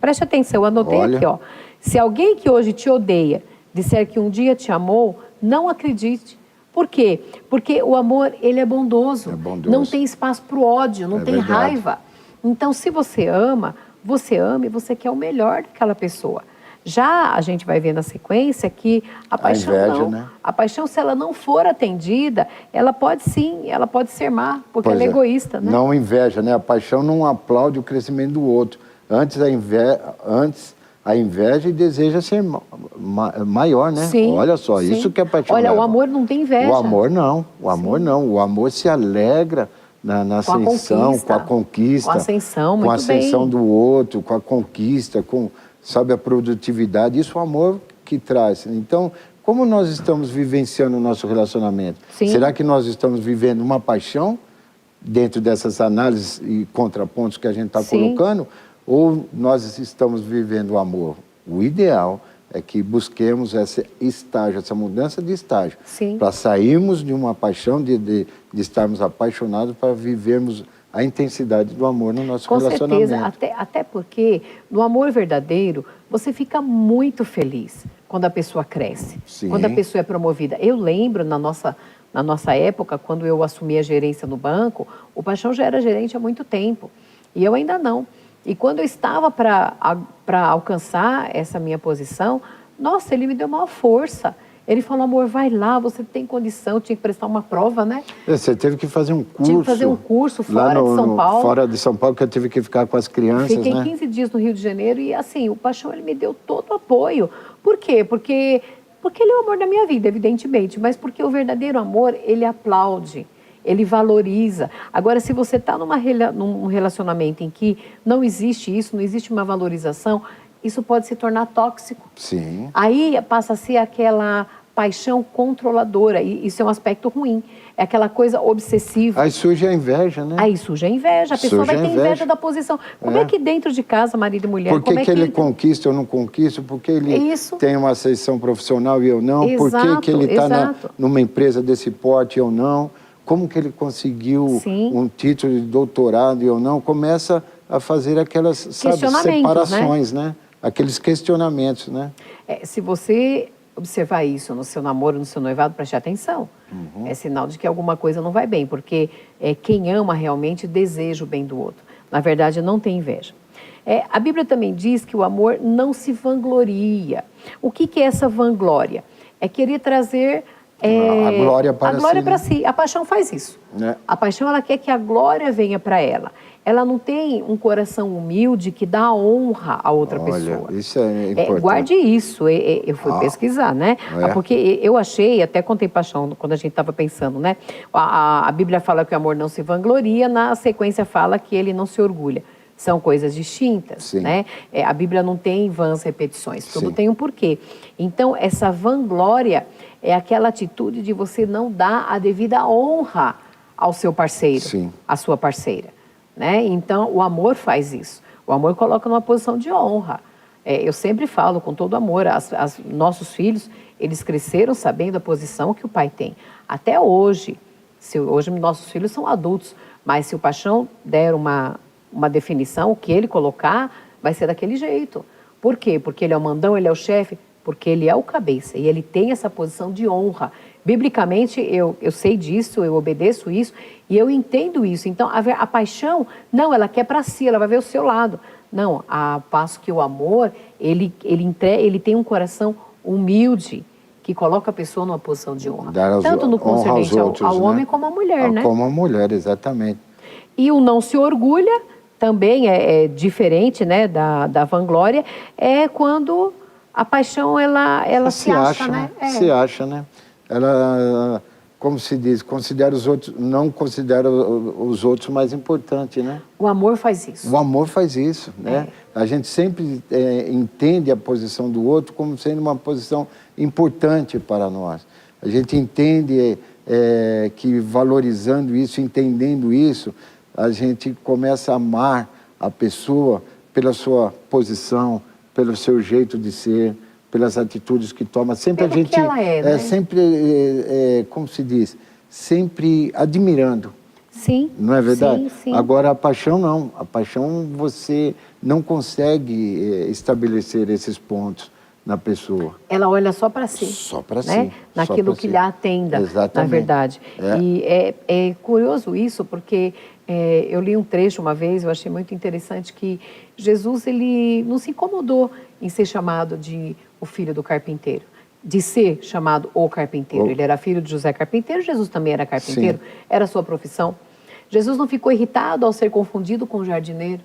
S2: Preste atenção, eu anotei aqui, ó. Se alguém que hoje te odeia disser que um dia te amou, não acredite. Por quê? Porque o amor, ele é bondoso. Não tem espaço para o ódio, não tem raiva. Então, se você ama e você quer o melhor daquela pessoa. Já a gente vai ver na sequência que a paixão
S3: inveja, né?
S2: A paixão, se ela não for atendida, ela pode sim, ela pode ser má, porque ela é egoísta, né?
S3: Não inveja, né? A paixão não aplaude o crescimento do outro. Antes a inveja e deseja ser maior, né?
S2: Sim,
S3: olha só,
S2: sim.
S3: Isso que é paixão.
S2: Olha, o amor não tem inveja.
S3: O amor não, o amor não. O amor se alegra na ascensão, com a conquista.
S2: Com a ascensão, muito
S3: com a ascensão
S2: bem.
S3: do outro, com a conquista, com, sabe, a produtividade. Isso é o amor que traz. Então, como nós estamos vivenciando o nosso relacionamento?
S2: Sim.
S3: Será que nós estamos vivendo uma paixão dentro dessas análises e contrapontos que a gente está colocando? Ou nós estamos vivendo o amor? O ideal é que busquemos esse estágio, essa mudança de estágio. Para sairmos de uma paixão, de estarmos apaixonados, para vivermos a intensidade do amor no nosso relacionamento.
S2: Com certeza, até porque no amor verdadeiro, você fica muito feliz quando a pessoa cresce, quando a pessoa é promovida. Eu lembro, na nossa época, quando eu assumi a gerência no banco, o Paixão já era gerente há muito tempo, e eu ainda não. E quando eu estava para alcançar essa minha posição, nossa, ele me deu maior força. Ele falou, amor, vai lá, você tem condição, tinha que prestar uma prova, né?
S3: Você teve que fazer um curso.
S2: Tinha que fazer um curso fora de São Paulo.
S3: Fora de São Paulo, que eu tive que ficar com as crianças,
S2: Fiquei 15 dias no Rio de Janeiro e, assim, o Paixão, ele me deu todo o apoio. Por quê? Porque ele é o amor da minha vida, evidentemente, mas porque o verdadeiro amor, ele aplaude. Ele valoriza. Agora, se você está num relacionamento em que não existe isso, não existe uma valorização, isso pode se tornar tóxico.
S3: Sim.
S2: Aí passa a ser aquela paixão controladora, e isso é um aspecto ruim. É aquela coisa obsessiva.
S3: Aí surge a inveja, né?
S2: Aí surge a inveja. A pessoa vai ter inveja da posição. Como é que dentro de casa, marido e mulher...
S3: Por que ele conquista ou não conquista? Por que ele tem uma ascensão profissional e eu não?
S2: Exato,
S3: por que ele está numa empresa desse porte e eu não? Como que ele conseguiu um título de doutorado e eu não? Começa a fazer aquelas, sabe, separações, né? Aqueles questionamentos, né?
S2: Se você observar isso no seu namoro, no seu noivado, preste atenção. É sinal de que alguma coisa não vai bem, porque quem ama realmente deseja o bem do outro. Na verdade, não tem inveja. A Bíblia também diz que o amor não se vangloria. O que é essa vanglória? É querer trazer...
S3: a glória
S2: para si. A paixão faz isso. A paixão, ela quer que a glória venha para ela. Ela não tem um coração humilde que dá honra a outra pessoa.
S3: Isso é importante.
S2: Guarde isso. Eu fui pesquisar, né? Porque eu achei, até contei paixão quando a gente estava pensando, né? A Bíblia fala que o amor não se vangloria, na sequência fala que ele não se orgulha. São coisas distintas,
S3: Sim.
S2: né? A Bíblia não tem vãs repetições, tudo
S3: Sim.
S2: tem um porquê. Então, essa vanglória é aquela atitude de você não dar a devida honra ao seu parceiro,
S3: Sim.
S2: à sua parceira, né? Então, o amor faz isso. O amor coloca numa posição de honra. Eu sempre falo com todo amor, nossos filhos, eles cresceram sabendo a posição que o pai tem. Até hoje, hoje nossos filhos são adultos, mas se o Paixão der uma definição, o que ele colocar, vai ser daquele jeito. Por quê? Porque ele é o mandão, ele é o chefe, porque ele é o cabeça e ele tem essa posição de honra. Biblicamente, eu sei disso, eu obedeço isso e eu entendo isso. Então, a paixão, não, ela quer para si, ela vai ver o seu lado. Não, a passo que o amor, ele tem um coração humilde, que coloca a pessoa numa posição de honra. Tanto no concernente ao homem como à mulher, né?
S3: Como a mulher, exatamente.
S2: E o não se orgulha, também é diferente, né, da vanglória, é quando a paixão, ela se acha, né?
S3: Se acha, né? Ela, como se diz, considera os outros, não considera os outros mais importantes, né?
S2: O amor faz isso.
S3: O amor faz isso, né? A gente sempre entende a posição do outro como sendo uma posição importante para nós. A gente entende que valorizando isso, entendendo isso, a gente começa a amar a pessoa pela sua posição, pelo seu jeito de ser, pelas atitudes que toma. Sempre
S2: pelo
S3: a gente
S2: que ela né?
S3: Sempre, como se diz, sempre admirando.
S2: Sim.
S3: Não é verdade?
S2: Sim, sim.
S3: Agora, a paixão não. A paixão você não consegue estabelecer esses pontos na pessoa.
S2: Ela olha só para si.
S3: Só para
S2: né?
S3: si.
S2: Naquilo que lhe atenda,
S3: Exatamente.
S2: na verdade. E é curioso isso, porque eu li um trecho uma vez, eu achei muito interessante, que Jesus, ele não se incomodou em ser chamado de o filho do carpinteiro, de ser chamado o carpinteiro. Ele era filho de José Carpinteiro, Jesus também era carpinteiro, sim, era a sua profissão. Jesus não ficou irritado ao ser confundido com o jardineiro.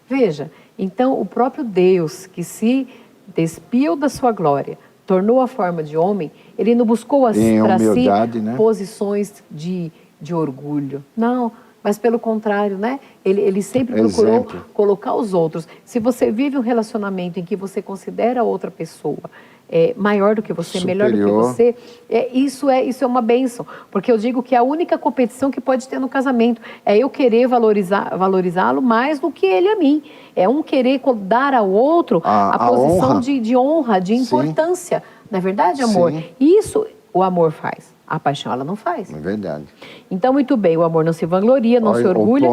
S2: Veja, então o próprio Deus, que se despiu da sua glória, tornou a forma de homem, ele não buscou para si, né, posições de orgulho. Não, mas pelo contrário, né? Ele sempre procurou colocar os outros. Se você vive um relacionamento em que você considera a outra pessoa maior do que você, superior, melhor do que você, isso é uma bênção. Porque eu digo que é a única competição que pode ter no casamento é eu querer valorizá-lo mais do que ele a mim. É um querer dar ao outro a posição de honra, de importância. Sim. Não é verdade, amor? Sim. Isso o amor faz. A paixão, ela não faz.
S3: É verdade.
S2: Então, muito bem, o amor não se vangloria, não se orgulha.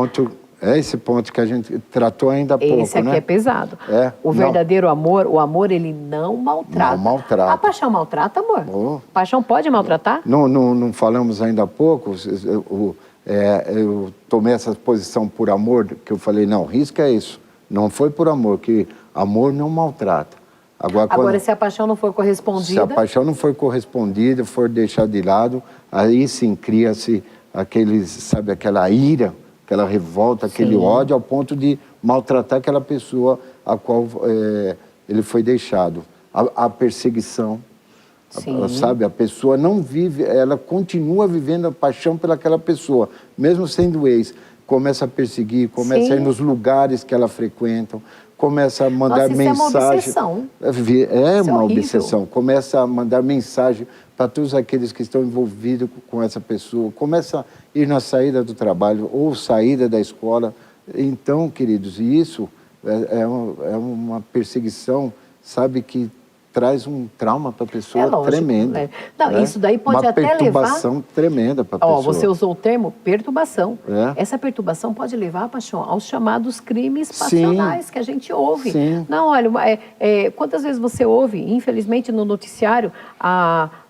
S3: Esse ponto que a gente tratou ainda há pouco,
S2: esse aqui, né, é pesado. O verdadeiro amor, o amor, ele não maltrata.
S3: Não maltrata.
S2: A paixão maltrata, amor? A paixão pode maltratar?
S3: Não falamos ainda há pouco, eu tomei essa posição por amor, que eu falei, não, risca isso. Não foi por amor, que amor não maltrata. Agora,
S2: se a paixão não for correspondida...
S3: Se a paixão não for correspondida, for deixada de lado, aí sim cria-se aquela ira, aquela revolta, aquele ódio, ao ponto de maltratar aquela pessoa a qual ele foi deixado. A perseguição, sabe? A pessoa não vive, ela continua vivendo a paixão pelaquela pessoa, mesmo sendo ex. Começa a perseguir, começa a ir nos lugares que ela frequenta, começa a mandar mensagem.
S2: É uma obsessão.
S3: É uma obsessão. Começa a mandar mensagem para todos aqueles que estão envolvidos com essa pessoa. Começa a ir na saída do trabalho ou saída da escola. Então, queridos, isso é uma perseguição, sabe, que traz um trauma para a pessoa tremendo. Né?
S2: Não, isso daí pode até levar...
S3: Uma perturbação tremenda para a pessoa.
S2: Você usou o termo perturbação. Essa perturbação pode levar, paixão, aos chamados crimes passionais que a gente ouve.
S3: Sim.
S2: Não, olha, quantas vezes você ouve, infelizmente, no noticiário,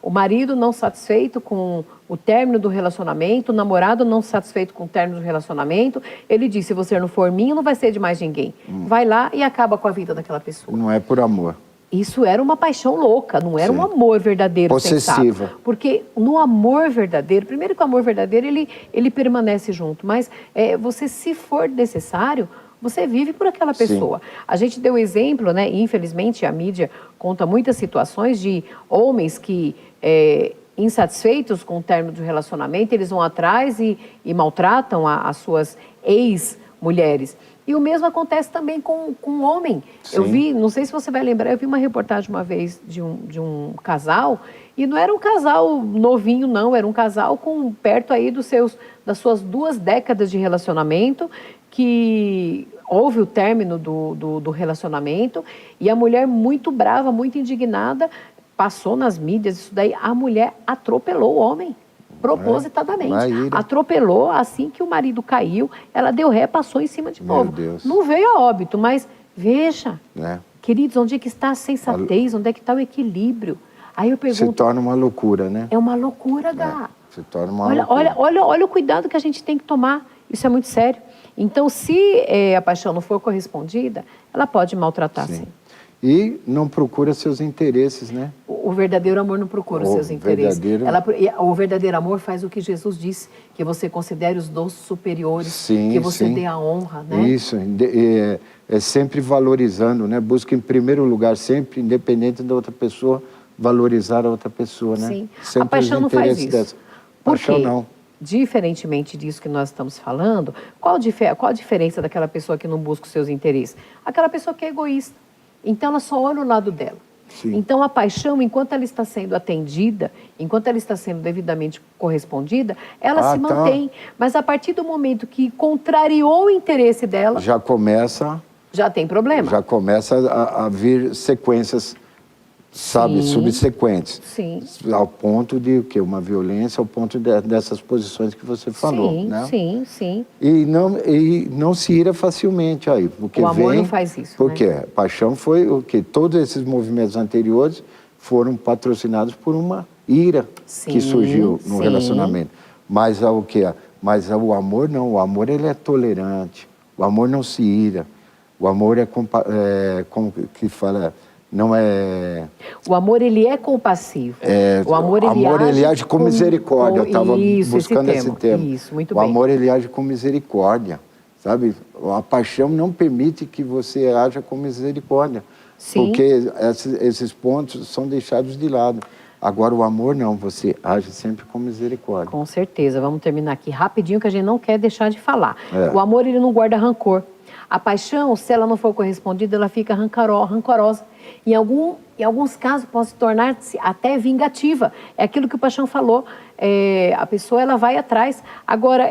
S2: o marido não satisfeito com o término do relacionamento, o namorado não satisfeito com o término do relacionamento, ele diz, se você não for minha, não vai ser de mais ninguém. Vai lá e acaba com a vida daquela pessoa.
S3: Não é por amor.
S2: Isso era uma paixão louca, não era um amor verdadeiro,
S3: possessiva.
S2: Sensato. Porque no amor verdadeiro, primeiro que o amor verdadeiro, ele permanece junto, mas você, se for necessário, você vive por aquela pessoa. Sim. A gente deu exemplo, né? Infelizmente, a mídia conta muitas situações de homens que, insatisfeitos com o término do relacionamento, eles vão atrás e maltratam as suas ex-mulheres. E o mesmo acontece também com o homem.
S3: Sim.
S2: Eu vi, não sei se você vai lembrar, eu vi uma reportagem uma vez de um casal, e não era um casal novinho, não, era um casal com perto aí das suas 2 décadas de relacionamento, que houve o término do relacionamento, e a mulher muito brava, muito indignada, passou nas mídias, isso daí, a mulher atropelou o homem, propositadamente. Atropelou, assim que o marido caiu, ela deu ré, passou em cima de novo.
S3: Deus.
S2: Não veio a óbito, mas veja, queridos, onde é que está a sensatez, onde é que está o equilíbrio? Aí eu pergunto...
S3: Se torna uma loucura, né?
S2: É uma loucura, Gá.
S3: Se torna uma loucura.
S2: Olha o cuidado que a gente tem que tomar, isso é muito sério. Então, se a paixão não for correspondida, ela pode maltratar, sim.
S3: E não procura seus interesses, né?
S2: O verdadeiro amor não procura os seus interesses. O verdadeiro amor faz o que Jesus disse, que você considere os dons superiores, que você dê a honra, né? Isso,
S3: é sempre valorizando, né? Busca em primeiro lugar, sempre, independente da outra pessoa, valorizar a outra pessoa, né?
S2: Sim,
S3: sempre
S2: a paixão não faz isso.
S3: Paixão não.
S2: Diferentemente disso que nós estamos falando, qual a diferença daquela pessoa que não busca os seus interesses? Aquela pessoa que é egoísta. Então, ela só olha o lado dela.
S3: Sim.
S2: Então, a paixão, enquanto ela está sendo atendida, enquanto ela está sendo devidamente correspondida, ela se mantém. Mas, a partir do momento que contrariou o interesse dela...
S3: Já começa...
S2: Já tem problema.
S3: Já começa a vir sequências, sabe, subsequentes.
S2: Sim.
S3: Ao ponto de que uma violência, ao ponto dessas posições que você falou, né?
S2: Sim.
S3: E não se ira facilmente aí, porque
S2: o amor não faz isso,
S3: porque
S2: né?
S3: Paixão foi o que todos esses movimentos anteriores foram patrocinados por uma ira que surgiu no relacionamento. Mas o que? Mas o amor não. O amor ele é tolerante. O amor não se ira. O amor como que fala, não é...
S2: O amor, ele é compassivo.
S3: O amor, ele age com misericórdia. Eu estava buscando esse termo.
S2: Isso, muito
S3: bem. O amor, ele age com misericórdia, sabe? A paixão não permite que você haja com misericórdia.
S2: Sim.
S3: Porque esses pontos são deixados de lado. Agora, o amor não, você age sempre com misericórdia.
S2: Com certeza. Vamos terminar aqui rapidinho, que a gente não quer deixar de falar. O amor, ele não guarda rancor. A paixão, se ela não for correspondida, ela fica rancorosa. Em alguns casos, pode se tornar-se até vingativa. É aquilo que o Paixão falou. A pessoa, ela vai atrás. Agora,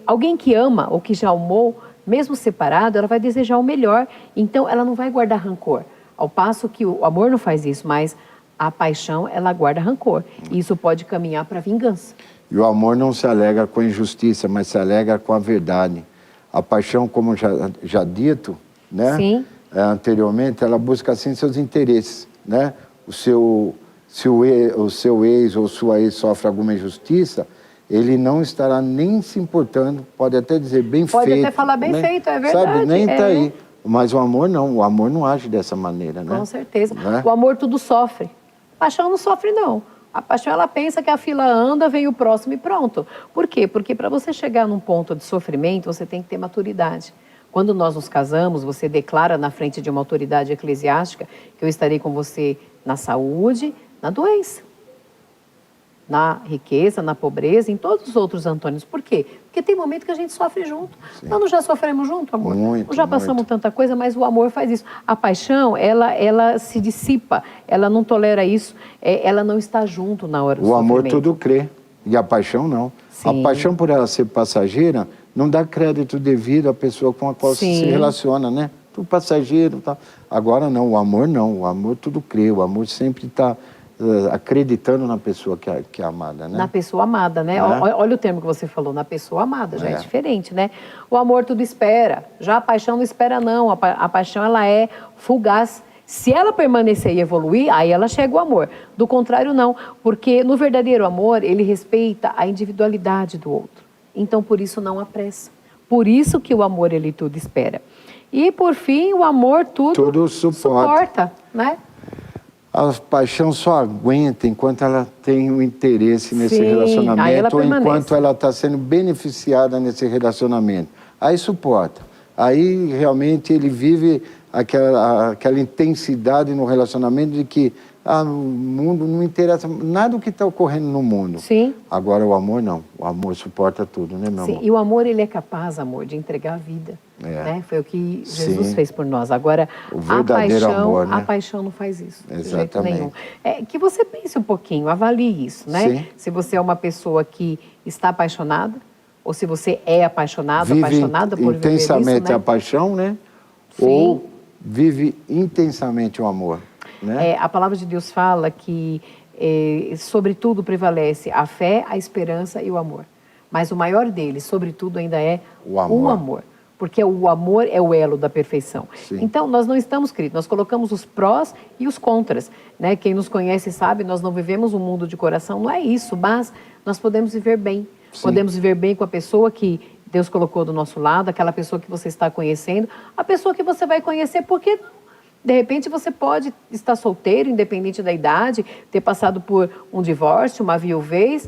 S2: alguém que ama ou que já amou, mesmo separado, ela vai desejar o melhor. Então, ela não vai guardar rancor. Ao passo que o amor não faz isso, mas a paixão, ela guarda rancor. E isso pode caminhar para a vingança.
S3: E o amor não se alegra com a injustiça, mas se alegra com a verdade. A paixão, como já dito, né?
S2: Sim.
S3: Anteriormente, ela busca assim seus interesses, né? Se o seu ex ou sua ex sofre alguma injustiça, ele não estará nem se importando, pode até dizer bem feito.
S2: Pode até falar bem feito, é verdade.
S3: Sabe, nem está aí. Mas o amor não age dessa maneira, né?
S2: Com certeza.
S3: Né?
S2: O amor tudo sofre. A paixão não sofre, não. A paixão, ela pensa que a fila anda, vem o próximo e pronto. Por quê? Porque para você chegar num ponto de sofrimento, você tem que ter maturidade. Quando nós nos casamos, você declara na frente de uma autoridade eclesiástica que eu estarei com você na saúde, na doença, na riqueza, na pobreza, em todos os outros antônios. Por quê? Porque tem momento que a gente sofre junto.
S3: Sim.
S2: Nós não já sofremos junto, amor?
S3: Muito,
S2: já passamos tanta coisa, mas o amor faz isso. A paixão, ela se dissipa, ela não tolera isso, ela não está junto na hora do sofrimento.
S3: O amor tudo crê, e a paixão não.
S2: Sim.
S3: A paixão, por ela ser passageira, não dá crédito devido à pessoa com a qual se relaciona, né? Tudo passageiro, tá? Agora não, o amor tudo crê, o amor sempre está acreditando na pessoa que é amada, né?
S2: Na pessoa amada, né? Olha o termo que você falou, na pessoa amada, já é diferente, né? O amor tudo espera, já a paixão não espera não, a paixão ela é fugaz. Se ela permanecer e evoluir, aí ela chega o amor. Do contrário, não, porque no verdadeiro amor, ele respeita a individualidade do outro. Então, por isso não apressa. Por isso que o amor, ele tudo espera. E, por fim, o amor tudo suporta, né?
S3: A paixão só aguenta enquanto ela tem um interesse nesse relacionamento ou enquanto ela está sendo beneficiada nesse relacionamento. Aí suporta. Aí, realmente, ele vive aquela intensidade no relacionamento de que o mundo não interessa nada do que está ocorrendo no mundo.
S2: Sim.
S3: Agora o amor não. O amor suporta tudo, né, meu amor?
S2: E o amor, ele é capaz, amor, de entregar a vida. Né? Foi o que Jesus
S3: Sim.
S2: fez por nós. Agora,
S3: O verdadeiro amor, né?
S2: A paixão não faz isso, de jeito
S3: Exatamente.
S2: nenhum. Que você pense um pouquinho, avalie isso, né?
S3: Sim.
S2: Se você é uma pessoa que está apaixonada, ou se você é apaixonado, apaixonada por viver isso,
S3: intensamente
S2: né?
S3: a paixão, né?
S2: Sim.
S3: Ou vive intensamente o amor, né?
S2: A palavra de Deus fala que, sobretudo, prevalece a fé, a esperança e o amor. Mas o maior deles, sobretudo, ainda é
S3: O amor.
S2: Porque o amor é o elo da perfeição.
S3: Sim.
S2: Então, nós não estamos, queridos, nós colocamos os prós e os contras, né? Quem nos conhece sabe, nós não vivemos um mundo de coração, não é isso, mas nós podemos viver bem.
S3: Sim.
S2: Podemos viver bem com a pessoa que Deus colocou do nosso lado, aquela pessoa que você está conhecendo, a pessoa que você vai conhecer, porque de repente você pode estar solteiro, independente da idade, ter passado por um divórcio, uma viuvez,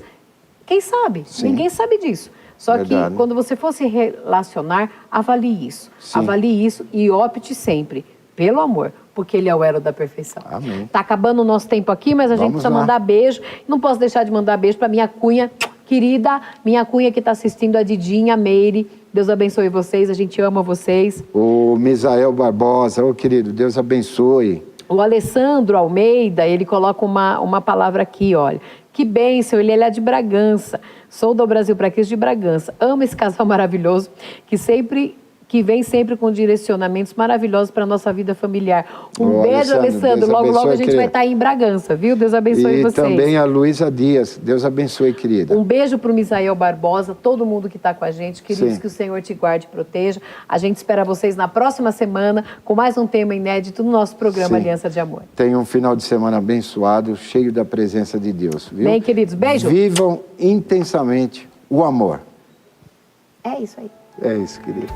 S2: quem sabe?
S3: Sim.
S2: Ninguém sabe disso. Só
S3: Verdade.
S2: que quando você for se relacionar, avalie isso.
S3: Sim.
S2: Avalie isso e opte sempre pelo amor, porque ele é o elo da perfeição.
S3: Amém.
S2: Tá acabando o nosso tempo aqui, mas a gente
S3: Vamos
S2: precisa
S3: lá.
S2: mandar beijo. Não posso deixar de mandar beijo para minha cunha querida, minha cunha que está assistindo, a Didinha, a Meire. Deus abençoe vocês, a gente ama vocês.
S3: O Misael Barbosa, querido, Deus abençoe.
S2: O Alessandro Almeida, ele coloca uma palavra aqui, olha. Que bênção, ele é lá de Bragança. Sou do Brasil para Cristo de Bragança. Amo esse casal maravilhoso que vem sempre com direcionamentos maravilhosos para a nossa vida familiar. Um beijo, Alessandro.
S3: Deus
S2: Logo,
S3: abençoe,
S2: logo a gente
S3: querido.
S2: vai estar aí em Bragança, viu? Deus abençoe
S3: E
S2: vocês.
S3: também a Luísa Dias, Deus abençoe, querida.
S2: Um beijo para o Misael Barbosa, todo mundo que está com a gente. Queridos,
S3: Sim.
S2: que o Senhor te guarde e proteja. A gente espera vocês na próxima semana com mais um tema inédito no nosso programa
S3: Sim.
S2: Aliança de Amor.
S3: Tenham um final de semana abençoado, cheio da presença de Deus, viu?
S2: Bem, queridos, beijo.
S3: Vivam intensamente o amor.
S2: É isso aí.
S3: É isso, querido.